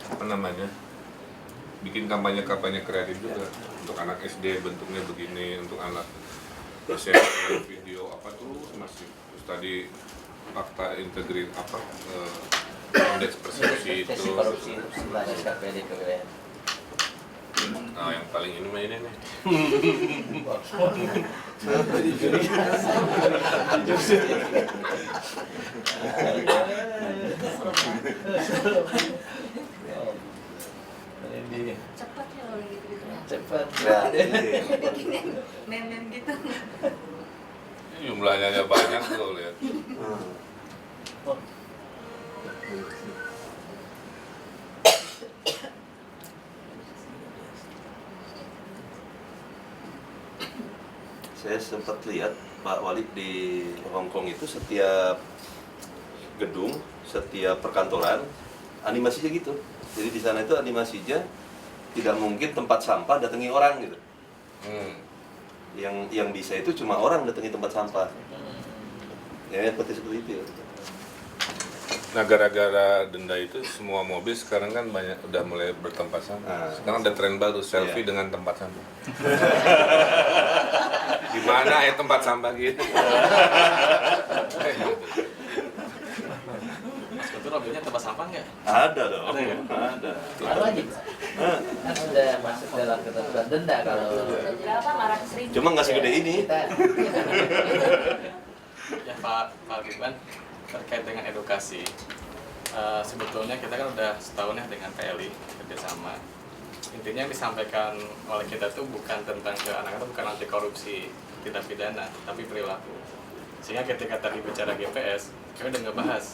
[SPEAKER 2] apa namanya bikin kampanye kreatif juga untuk anak SD bentuknya begini, untuk anak SMP video apa tuh masih terus tadi fakta integritas apa indeks persepsi itu.
[SPEAKER 1] Korupsi setelah SKPD kewilayahan.
[SPEAKER 2] Nah yang paling ini mah ini nih.
[SPEAKER 5] Cepat ya kalau gitu-gitu.
[SPEAKER 1] Cepat.
[SPEAKER 5] Bikinin meme-meme gitu.
[SPEAKER 2] Jumlahnya aja banyak tuh lihat.
[SPEAKER 3] Saya sempat lihat Pak Wali di Hong Kong itu setiap gedung, setiap perkantoran animasinya gitu. Jadi di sana itu animasinya tidak mungkin tempat sampah datangi orang gitu. Yang bisa itu cuma orang datangi tempat sampah. Ya seperti itu. Ya.
[SPEAKER 2] Nah gara-gara denda itu semua mobil sekarang kan banyak udah mulai bertempat sampah. Sekarang ada tren baru selfie dengan tempat sampah. Di mana ya tempat sampah gitu?
[SPEAKER 4] Mas Ketua mobilnya tempat sampah nggak?
[SPEAKER 3] Ada dong.
[SPEAKER 4] Ada ya?
[SPEAKER 3] Ada.
[SPEAKER 1] Kan wajib. Kan sudah masuk dalam ketentuan denda kalau
[SPEAKER 5] Berapa? 500.000.
[SPEAKER 3] Cuma nggak segede ini.
[SPEAKER 1] kita
[SPEAKER 4] Ya Pak Gibran, terkait dengan edukasi, sebetulnya kita kan udah setahun ya dengan PLI kerjasama. intinya yang disampaikan oleh kita tuh bukan tentang ke anak-anak, bukan anti korupsi tindak pidana, tapi perilaku. Sehingga ketika tadi bicara GPS, kami udah ngebahas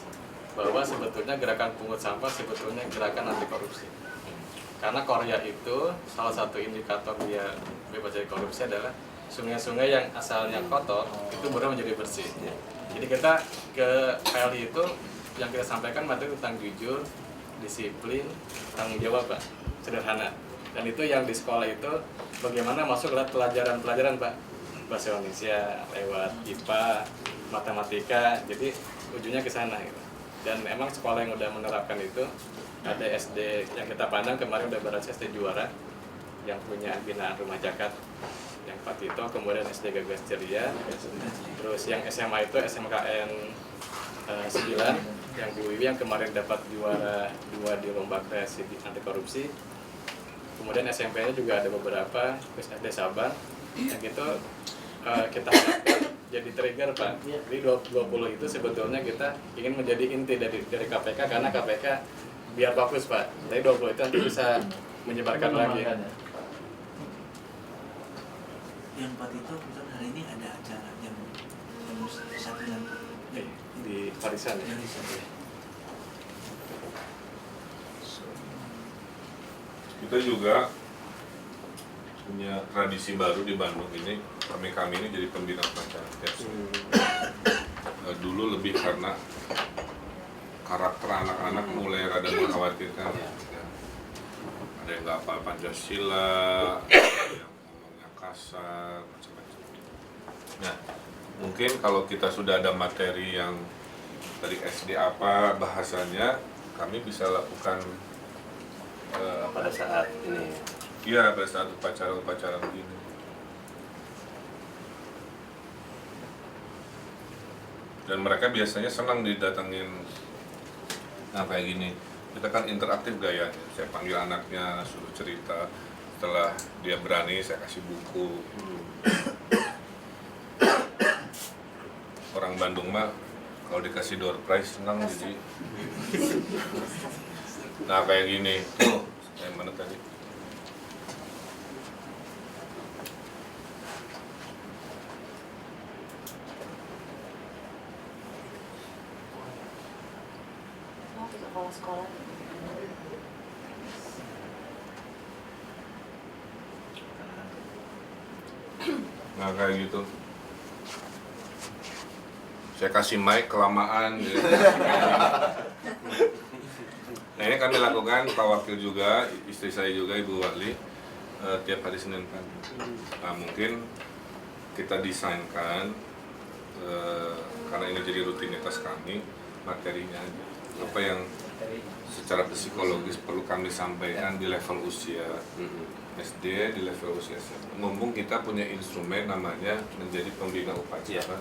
[SPEAKER 4] bahwa sebetulnya gerakan pungut sampah sebetulnya gerakan anti korupsi. Karena Korea itu salah satu indikator dia bebas dari korupsi adalah sungai-sungai yang asalnya kotor itu berubah menjadi bersih. Jadi kita ke PLI itu yang kita sampaikan materi tentang jujur, disiplin, tanggung jawab, Pak. Sederhana. Dan itu yang di sekolah itu bagaimana masuk lewat pelajaran-pelajaran, Pak. Bahasa Indonesia, lewat IPA, matematika. Jadi ujungnya ke sana gitu. Dan emang sekolah yang udah menerapkan itu ada SD yang kita pandang kemarin udah berhasil SD juara yang punya binaan rumah zakat yang Pak Tito, kemudian SD Gagas Ceria, terus yang SMA itu SMKN 9 yang Bu Wiwi yang kemarin dapat juara 2 di lomba kreasi anti korupsi, kemudian SMP-nya juga ada beberapa, terus SD Sabang yang itu kita jadi trigger, Pak. Jadi 20 itu sebetulnya kita ingin menjadi inti dari KPK karena KPK biar fokus, Pak. Tapi 20 itu nanti bisa menyebarkan lagi.
[SPEAKER 9] Yang Pak Tito, kebetulan hari ini ada acara jam 1 nanti
[SPEAKER 4] Di Parisan ya?
[SPEAKER 2] Kita juga punya tradisi baru di Bandung ini. Kami ini jadi pembina upacara tiap dulu lebih karena karakter anak-anak mulai rada mengkhawatirkan. Ada yang nggak hafal Pancasila, ada yang ngomongnya kasar, macam-macam. Nah, mungkin kalau kita sudah ada materi yang dari SD apa bahasanya, kami bisa lakukan
[SPEAKER 3] pada saat ini.
[SPEAKER 2] iya pada saat upacara-upacara begini. Dan mereka biasanya senang didatengin. Nah kayak gini, kita kan interaktif gayanya. Saya panggil anaknya, suruh cerita. Setelah dia berani, saya kasih buku. Orang Bandung mah kalau dikasih door prize senang jadi. Nah kayak gini, tuh yang mana tadi?
[SPEAKER 5] Sekolah-sekolah.
[SPEAKER 2] Nah kayak gitu. Saya kasih mic kelamaan gitu. Nah ini kami lakukan, Pak Wakil juga, istri saya juga, Ibu Wali, tiap hari Senin pagi. Nah mungkin kita desainkan, karena ini jadi rutinitas kami, materinya aja. Apa yang secara psikologis perlu kami sampaikan di level usia SD, di level usia SMP. Mumpung kita punya instrumen namanya menjadi pembina upacara.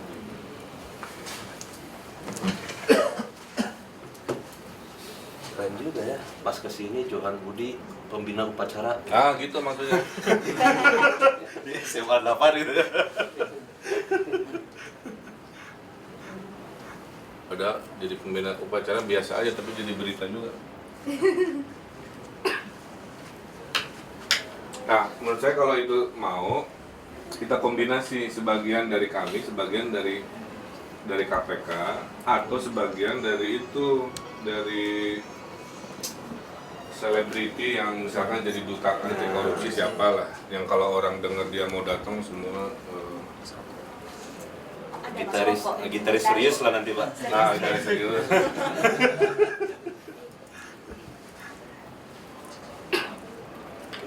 [SPEAKER 3] Keren juga ya, pas kesini Johan Budi pembina upacara.
[SPEAKER 2] Ah gitu maksudnya.
[SPEAKER 3] Di SMA 8 gitu.
[SPEAKER 2] Padahal jadi pembina upacara biasa aja, tapi jadi berita juga. Nah, menurut saya kalau itu mau, kita kombinasi sebagian dari kami, sebagian dari KPK, atau sebagian dari itu, dari selebriti yang misalkan jadi duta anti korupsi siapalah, yang kalau orang dengar dia mau datang semua.
[SPEAKER 3] Gitaris serius lah nanti, Pak.
[SPEAKER 2] Nah, gitaris serius.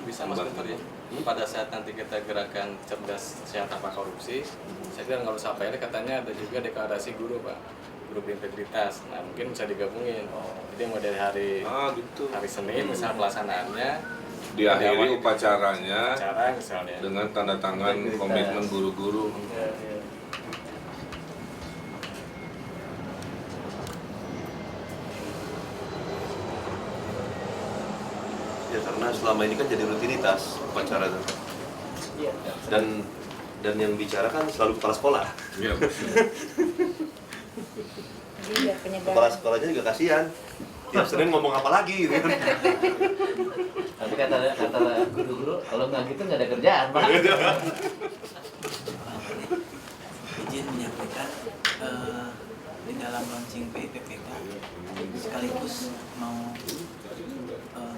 [SPEAKER 4] Bisa Mas Guntur ya. Pada saat nanti kita gerakan cerdas sehat tanpa korupsi, saya kira nggak usah apa ya, katanya ada juga deklarasi guru, Pak, guru berintegritas. Nah mungkin bisa digabungin. Jadi mulai dari hari Senin misalnya pelaksanaannya,
[SPEAKER 2] Diakhiri upacaranya
[SPEAKER 4] acara misalnya
[SPEAKER 2] dengan tanda tangan komitmen guru-guru.
[SPEAKER 3] Ya karena selama ini kan jadi rutinitas upacara itu. Dan yang bicara kan selalu kepala sekolah.
[SPEAKER 2] Iya.
[SPEAKER 5] Jadi biar penyebaran.
[SPEAKER 3] Kepala sekolahnya juga kasihan. tiap Senin ngomong apa lagi gitu kan.
[SPEAKER 1] Tapi kata guru-guru, kalau nggak gitu nggak ada kerjaan, Pak.
[SPEAKER 9] Izin menyampaikan di dalam launching PPPK sekaligus mau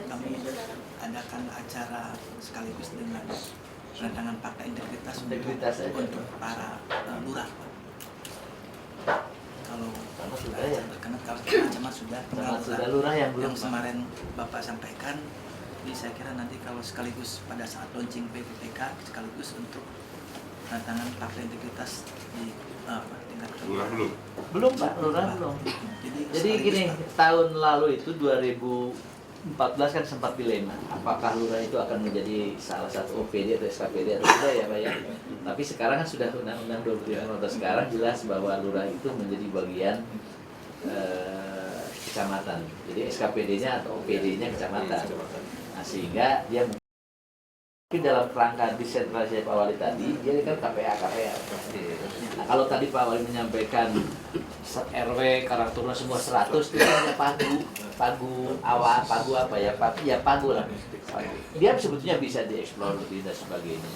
[SPEAKER 9] kami adakan acara sekaligus dengan rancangan fakta integritas untuk para lurah. Kalau
[SPEAKER 1] sudah ya.
[SPEAKER 9] berkenan kalau camat sudah,
[SPEAKER 1] Sudah lurah yang belum.
[SPEAKER 9] yang kemarin Bapak sampaikan. Jadi saya kira nanti kalau sekaligus pada saat launching PPPK sekaligus untuk rancangan fakta integritas di tingkat
[SPEAKER 2] Lurah belum?
[SPEAKER 1] Belum, Pak, lurah belum. Jadi gini, tahun lalu itu 2014 kan sempat dilema. Apakah lurah itu akan menjadi salah satu OPD atau SKPD atau tidak ya, Pak ya. Tapi sekarang kan sudah Undang-Undang 25 sekarang jelas bahwa lurah itu menjadi bagian kecamatan. Jadi SKPD-nya atau OPD-nya kecamatan. Nah, sehingga dia mungkin dalam kerangka desentralisasi Pak Wali tadi, dia kan KPA. Nah, kalau tadi Pak Wali menyampaikan RW, Karangtaruna semua 100, itu hanya pagu lah. Dia sebetulnya bisa dieksplor lebih dan sebagainya.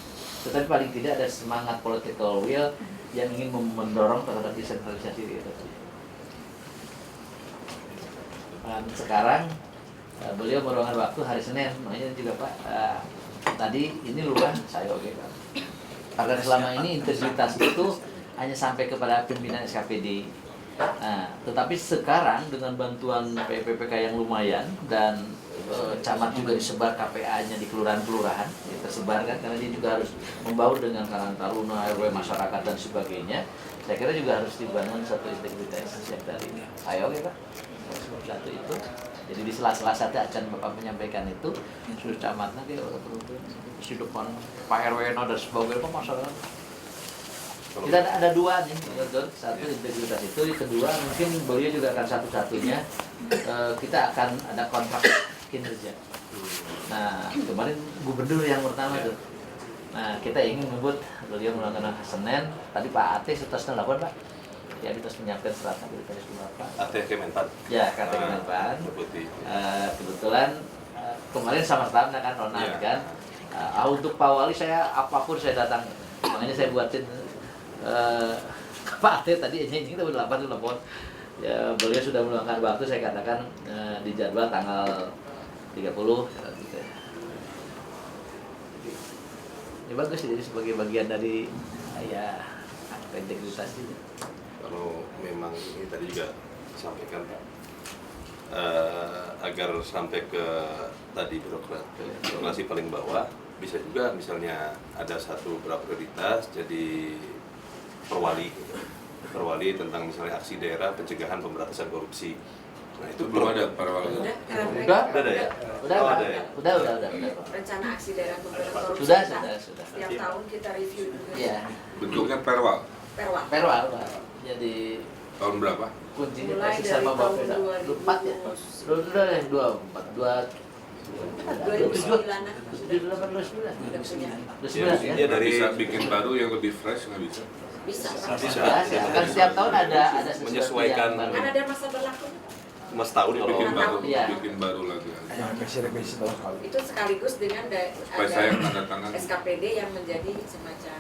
[SPEAKER 1] Tetapi paling tidak ada semangat political will yang ingin mendorong terhadap desentralisasi itu. Dan sekarang beliau meruangkan waktu hari Senin, makanya juga Pak tadi ini lurah saya oke Pak. Karena selama ini integritas itu hanya sampai kepada pimpinan SKPD. Nah, tetapi sekarang dengan bantuan PPPK yang lumayan dan camat juga disebar KPA-nya di kelurahan-kelurahan, ya, tersebarkan karena dia juga harus membaur dengan Karangtaruna, RW masyarakat dan sebagainya. Saya kira juga harus dibangun satu integritas yang tadi. Ayo oke Pak. Satu itu. Jadi di sela-sela saja akan Bapak menyampaikan itu, sudah camatnya dia kehidupan Pak RW dan sebagainya masyarakat. Kita ada dua nih, satu integritas itu, kedua mungkin beliau juga akan satu-satunya kita akan ada kontrak kinerja. Nah kemarin gubernur yang pertama tuh. Nah kita ingin menyebut beliau melakukan Senin, tadi Pak Ate setelah telepon Pak. Ya kita menyiapkan surat akreditasi Bapak.
[SPEAKER 3] AT Kemenpan.
[SPEAKER 1] Ya, KT Kemenpan. Kebetulan kemarin sama-sama kan Ronald kan. Untuk Pak Wali saya apapun saya datang. Makanya saya buatin Pak Ate tadi ini kita udah 8 telepon. Ya, beliau sudah meluangkan waktu saya katakan di jadwal tanggal 30 gitu. Ini bagus jadi sebagai bagian dari ya integritas ini.
[SPEAKER 3] Kalau memang ini tadi juga sampaikan Pak, agar sampai ke tadi birokrasi paling bawah, bisa juga misalnya ada satu prioritas jadi perwali tentang misalnya aksi daerah pencegahan pemberantasan korupsi. Nah itu
[SPEAKER 2] Belum ada perwali.
[SPEAKER 1] Udah ada ya? Udah.
[SPEAKER 5] Rencana aksi daerah pemberantasan korupsi.
[SPEAKER 1] Sudah.
[SPEAKER 5] Setiap tahun kita review juga.
[SPEAKER 1] Iya.
[SPEAKER 2] Bentuknya perwal.
[SPEAKER 1] Perwal, Pak. Jadi
[SPEAKER 2] Tahun berapa?
[SPEAKER 1] kuncinya
[SPEAKER 5] Mulai
[SPEAKER 1] kasih
[SPEAKER 5] dari
[SPEAKER 1] sama
[SPEAKER 5] tahun
[SPEAKER 1] Bapak 24 ya? Udah deh, 29 ya?
[SPEAKER 3] dari
[SPEAKER 2] Bisa bikin baru yang lebih fresh nggak bisa?
[SPEAKER 5] Bisa.
[SPEAKER 1] Kan setiap tahun ada sesuatu
[SPEAKER 3] menyesuaikan.
[SPEAKER 1] yang baru.
[SPEAKER 5] Kan ada masa berlaku.
[SPEAKER 3] Mas tahun kalau
[SPEAKER 2] Bikin baru,
[SPEAKER 1] Iya.
[SPEAKER 2] bikin baru lagi.
[SPEAKER 5] Itu sekaligus dengan
[SPEAKER 2] Supaya saya tanda tangan.
[SPEAKER 5] SKPD yang menjadi semacam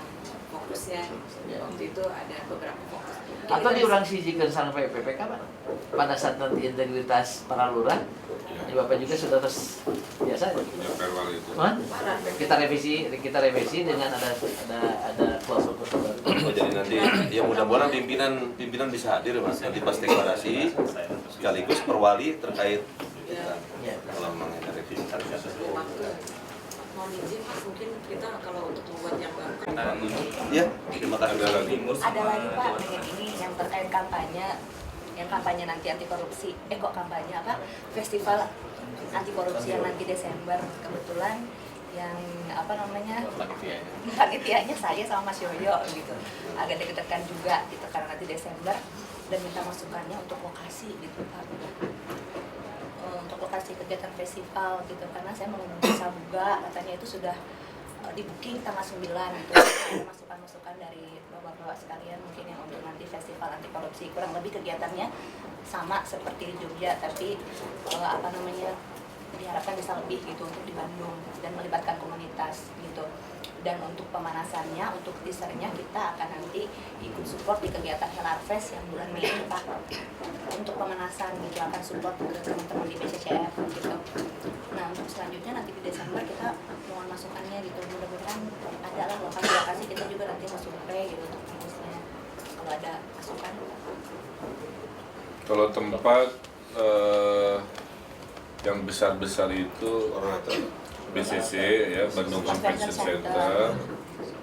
[SPEAKER 5] fokusnya. Waktu itu ada beberapa fokus.
[SPEAKER 1] Atau diulang sijikan sang PPPK Pak? Pada saat nanti integritas para lurah, ini Bapak juga sudah terus biasa.
[SPEAKER 2] Punya perwal itu.
[SPEAKER 1] Hah? Kita revisi dengan ada klausul-klausul baru.
[SPEAKER 3] Oh, jadi nanti ya mudah-mudahan pimpinan bisa hadir Mas nanti pas deklarasi sekaligus perwali terkait
[SPEAKER 1] Ya.
[SPEAKER 3] kalau memang ada revisi.
[SPEAKER 5] Mohon izin Mas, mungkin kita kalau untuk membuat yang baru kan
[SPEAKER 3] Ya, terima kasih.
[SPEAKER 2] Ada lagi.
[SPEAKER 11] Ada lagi Pak dengan ini yang terkait kampanye, yang kampanye nanti anti korupsi. Kok kampanye apa? Festival anti korupsi yang nanti Desember, kebetulan yang apa namanya panitianya saya sama Mas Yoyo gitu, agak deg-degan juga gitu karena nanti Desember dan minta masukannya untuk lokasi gitu Pak, untuk lokasi kegiatan festival gitu karena saya menghubungi Sabuga katanya itu sudah di booking tanggal 9 gitu. Ada masukan-masukan dari bapak-bapak sekalian mungkin yang untuk nanti festival anti korupsi, kurang lebih kegiatannya sama seperti di Jogja, tapi diharapkan bisa lebih gitu untuk di Bandung dan melibatkan komunitas gitu. Dan untuk pemanasannya, untuk teasernya kita akan nanti ikut support di kegiatan Helarfest yang bulan Mei ini, Pak. Untuk pemanasan gitu akan support ke teman-teman di BCCF gitu. Nah untuk selanjutnya nanti di Desember kita mohon masukannya gitu, mudah-mudahan ada lah lokasi-lokasi, kita juga nanti mau survei gitu untuk bisnisnya kalau ada masukan.
[SPEAKER 2] Kalau tempat yang besar-besar itu BCC ya, Bandung Convention Center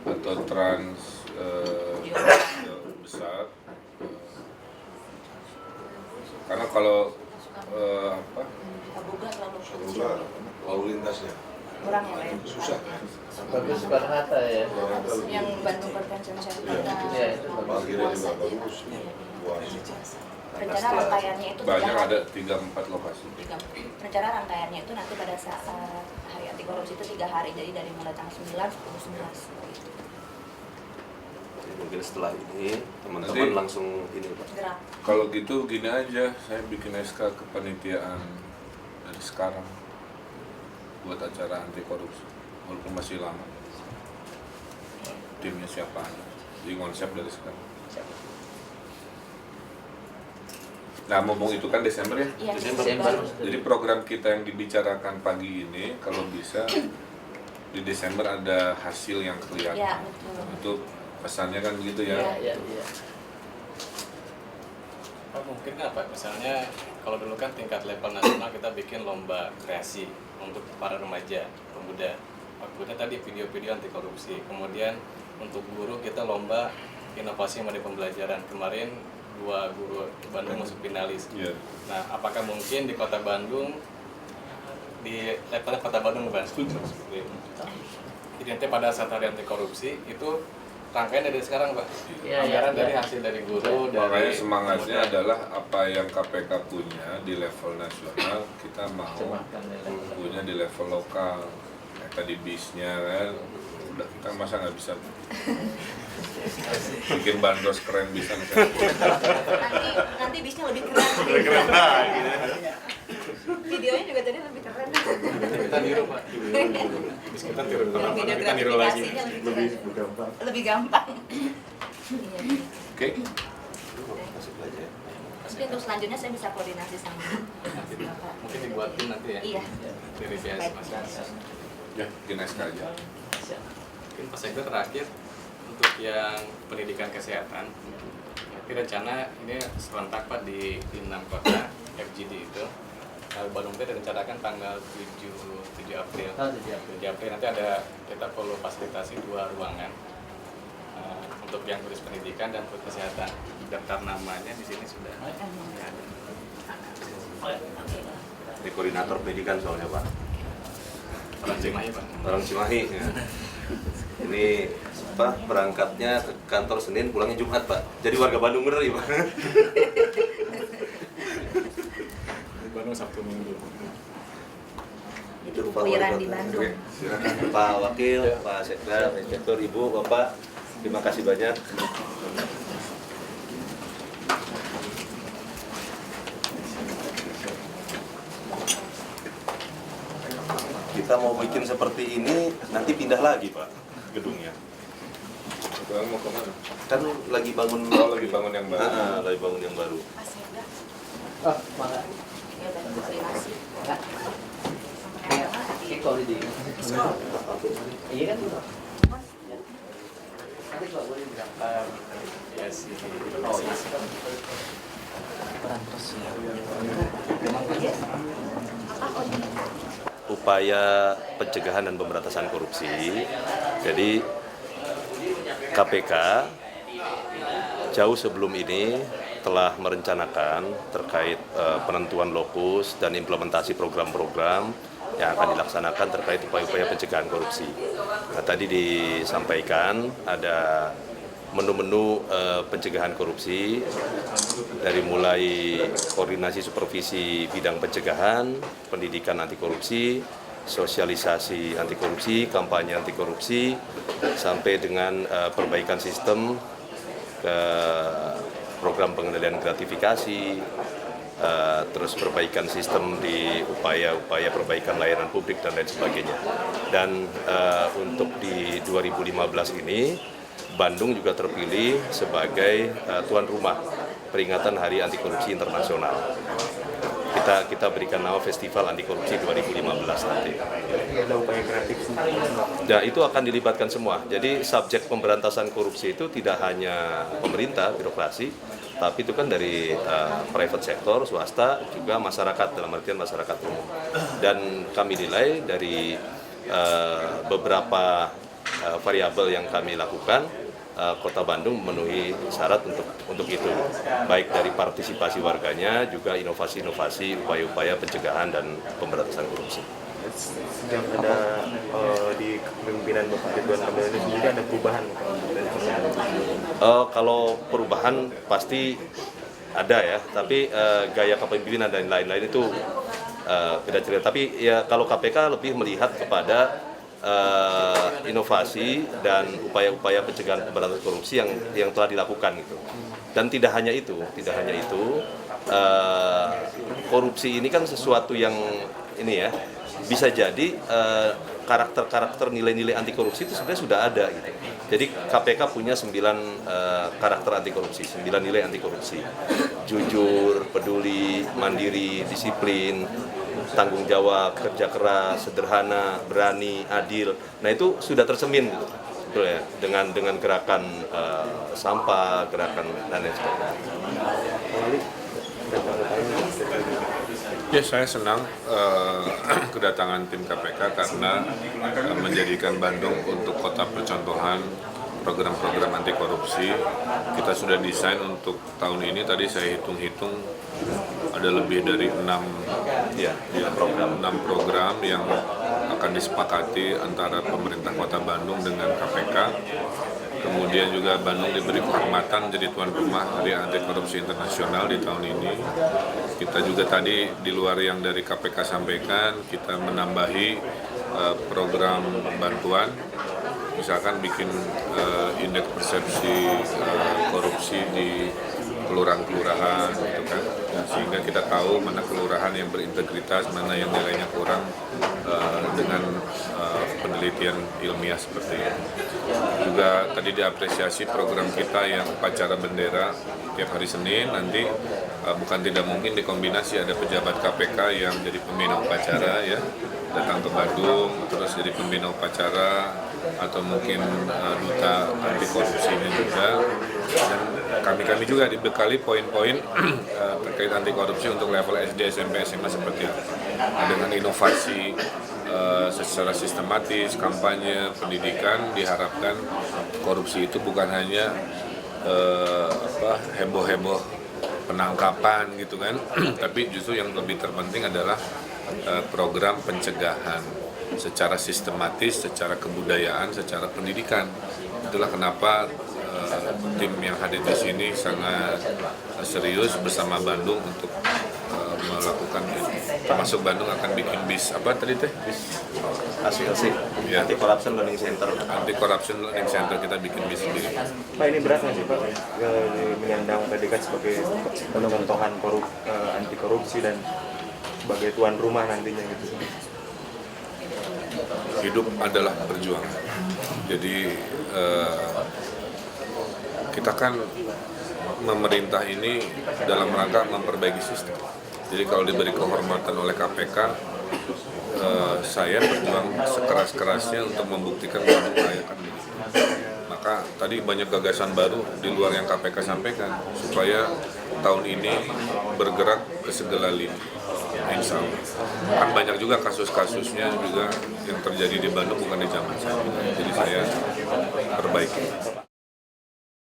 [SPEAKER 2] atau Trans besar. Karena kalau
[SPEAKER 12] lalu lintasnya
[SPEAKER 11] kurang ya Pak ya?
[SPEAKER 12] susah.
[SPEAKER 1] Bagus Soekarno-Hatta ya.
[SPEAKER 11] Yang Bandung Convention Center.
[SPEAKER 1] Iya, itu
[SPEAKER 12] Parkirnya juga bagus.
[SPEAKER 11] Rencana rangkaiannya itu
[SPEAKER 2] banyak, ada 3-4 lokasi.
[SPEAKER 11] Rencana rangkaiannya itu nanti pada saat hari anti korupsi itu 3 hari, jadi dari mulai tanggal 9, 10, 11.
[SPEAKER 3] Mungkin setelah ini teman-teman langsung ini Pak.
[SPEAKER 11] Gerak.
[SPEAKER 2] Kalau gitu gini aja, saya bikin SK kepanitiaan dari sekarang buat acara anti korupsi, walaupun masih lama. Timnya siapa aja, jadi konsep dari sekarang. Nah, ngomong itu kan Desember ya?
[SPEAKER 11] Iya,
[SPEAKER 1] Desember.
[SPEAKER 2] Jadi program kita yang dibicarakan pagi ini, kalau bisa di Desember ada hasil yang kelihatan.
[SPEAKER 11] Ya, betul.
[SPEAKER 2] Itu pesannya kan begitu ya?
[SPEAKER 1] Iya.
[SPEAKER 4] Pak, mungkin nggak Pak, misalnya kalau dulu kan tingkat level nasional kita bikin lomba kreasi untuk para remaja, pemuda. Maksudnya tadi video-video anti korupsi. Kemudian untuk guru kita lomba inovasi media pembelajaran. Kemarin 2 guru Bandung masuk finalis.
[SPEAKER 2] Iya.
[SPEAKER 4] Nah, apakah mungkin di Kota Bandung, di levelnya Kota Bandung bukan seperti itu. Jadi nanti pada saat hari anti korupsi itu rangkaian dari sekarang Pak. Anggaran dari hasil dari guru.
[SPEAKER 2] Makanya
[SPEAKER 4] dari
[SPEAKER 2] semangatnya
[SPEAKER 4] pemuda.
[SPEAKER 2] adalah apa yang KPK punya di level nasional, kita mau punya di level lokal. Kayak tadi bisnya kan, udah kita masa nggak bisa bikin bandos keren bisa misalnya.
[SPEAKER 11] Nanti bisnya lebih keren. Videonya juga jadi lebih keren.
[SPEAKER 4] Kita niru Pak. Bis kita tiru kita niru lagi.
[SPEAKER 11] Lebih gampang.
[SPEAKER 2] Oke.
[SPEAKER 11] Tapi untuk selanjutnya saya bisa koordinasi sama Bapak.
[SPEAKER 4] Mungkin dibuatin nanti ya.
[SPEAKER 11] Iya.
[SPEAKER 4] Dari VS Mas.
[SPEAKER 2] Ya, bikin SK aja.
[SPEAKER 4] Mungkin Pak Sekda terakhir untuk yang pendidikan kesehatan. Tapi rencana ini serentak Pak di 6 kota FGD itu. Bandung itu direncanakan tanggal 7 April. 7 April nanti kita perlu fasilitasi 2 ruangan untuk yang turis pendidikan dan turis kesehatan. Daftar namanya di sini sudah ada.
[SPEAKER 3] Ini koordinator pendidikan soalnya Pak.
[SPEAKER 4] Orang Cimahi Pak.
[SPEAKER 3] Orang Cimahi ya. Ini Pak berangkatnya ke kantor Senin, pulangnya Jumat Pak. Jadi warga Bandung bener ya Pak.
[SPEAKER 4] Bandung Sabtu Minggu.
[SPEAKER 11] Itu kuliran di Bandung.
[SPEAKER 3] Pak Wakil, Pak Sekda, Pak Inspektur, Ibu, Bapak, terima kasih banyak. Kita mau bikin seperti ini, nanti pindah lagi Pak gedungnya.
[SPEAKER 2] Sekarang mau kemana?
[SPEAKER 3] Kan lagi bangun.
[SPEAKER 2] Lagi bangun yang baru.
[SPEAKER 3] Lagi bangun yang baru.
[SPEAKER 1] Oh, mangga.
[SPEAKER 11] Ya udah koordinasi.
[SPEAKER 1] Kalau di iya kan? Nanti kalau boleh berangkat.
[SPEAKER 4] Ya sih.
[SPEAKER 1] Oh iya.
[SPEAKER 3] Upaya pencegahan dan pemberantasan korupsi. Jadi KPK jauh sebelum ini telah merencanakan terkait penentuan lokus dan implementasi program-program yang akan dilaksanakan terkait upaya-upaya pencegahan korupsi. Nah, tadi disampaikan ada menu-menu pencegahan korupsi dari mulai koordinasi supervisi bidang pencegahan, pendidikan anti korupsi, sosialisasi anti korupsi, kampanye anti korupsi, sampai dengan perbaikan sistem ke program pengendalian gratifikasi, terus perbaikan sistem di upaya-upaya perbaikan layanan publik dan lain sebagainya. Dan untuk di 2015 ini, Bandung juga terpilih sebagai tuan rumah peringatan Hari Anti Korupsi Internasional. Kita berikan nama Festival Anti Korupsi 2015 nanti.
[SPEAKER 13] Ada upaya kreatif.
[SPEAKER 3] Nah, itu akan dilibatkan semua. Jadi subjek pemberantasan korupsi itu tidak hanya pemerintah, birokrasi, tapi itu kan dari private sector, swasta, juga masyarakat, dalam artian masyarakat umum. Dan kami nilai dari beberapa variabel yang kami lakukan, Kota Bandung memenuhi syarat untuk itu, baik dari partisipasi warganya, juga inovasi-inovasi, upaya-upaya pencegahan dan pemberantasan korupsi.
[SPEAKER 13] Sejak ada di kepemimpinan Bapak Ridwan Kamil ini sendiri ada perubahan?
[SPEAKER 3] Kalau perubahan pasti ada ya, tapi gaya kepemimpinan dan lain-lain itu beda cerita. Tapi ya kalau KPK lebih melihat kepada inovasi dan upaya-upaya pencegahan pemberantasan korupsi yang telah dilakukan gitu. Dan tidak hanya itu, korupsi ini kan sesuatu yang ini ya, bisa jadi karakter-karakter nilai-nilai anti korupsi itu sebenarnya sudah ada gitu. Jadi KPK punya 9 karakter anti korupsi, 9 nilai anti korupsi. Jujur, peduli, mandiri, disiplin, tanggung jawab, kerja keras, sederhana, berani, adil. Nah, itu sudah tersemin gitu. Betul ya, dengan gerakan sampah, gerakan dan lain sebagainya.
[SPEAKER 2] Ya, saya senang kedatangan tim KPK karena menjadikan Bandung untuk kota percontohan program-program anti korupsi. Kita sudah desain untuk tahun ini, tadi saya hitung-hitung ada lebih dari 6 program yang akan disepakati antara pemerintah Kota Bandung dengan KPK. Kemudian juga Bandung diberi kehormatan jadi tuan rumah Hari Anti Korupsi Internasional di tahun ini. Kita juga tadi di luar yang dari KPK sampaikan, kita menambahi program bantuan, misalkan bikin indeks persepsi korupsi di kelurahan-kelurahan gitu kan, sehingga kita tahu mana kelurahan yang berintegritas, mana yang nilainya kurang dengan penelitian ilmiah seperti ini. Juga tadi diapresiasi program kita yang upacara bendera tiap hari Senin, nanti bukan tidak mungkin dikombinasi ada pejabat KPK yang jadi pembina upacara ya, datang ke Bandung terus jadi pembina upacara, atau mungkin duta anti korupsinya juga. Dan kami juga dibekali poin-poin terkait anti korupsi untuk level SD, SMP, SMA seperti apa. Dengan inovasi secara sistematis, kampanye, pendidikan, diharapkan korupsi itu bukan hanya heboh-heboh penangkapan gitu kan, tapi justru yang lebih terpenting adalah program pencegahan secara sistematis, secara kebudayaan, secara pendidikan. Itulah kenapa tim yang hadir di sini sangat serius bersama Bandung untuk melakukan itu. Termasuk Bandung akan bikin bis apa tadi teh?
[SPEAKER 3] ACLC, ya. Anti Corruption Learning Center. Anti Corruption Learning Center kita bikin bis sendiri.
[SPEAKER 13] Pak, ini berat nggak sih Pak menyandang predikat sebagai contohan anti korupsi dan sebagai tuan rumah nantinya gitu?
[SPEAKER 2] Hidup adalah perjuangan. Jadi kita kan memerintah ini dalam rangka memperbaiki sistem. Jadi kalau diberi kehormatan oleh KPK, saya berjuang sekeras-kerasnya untuk membuktikan bahwa layak kan begitu. Maka tadi banyak gagasan baru di luar yang KPK sampaikan supaya tahun ini bergerak ke segala lini. Insya Allah. Kan banyak juga kasus-kasusnya juga yang terjadi di Bandung bukan di zaman saya. Jadi saya perbaiki.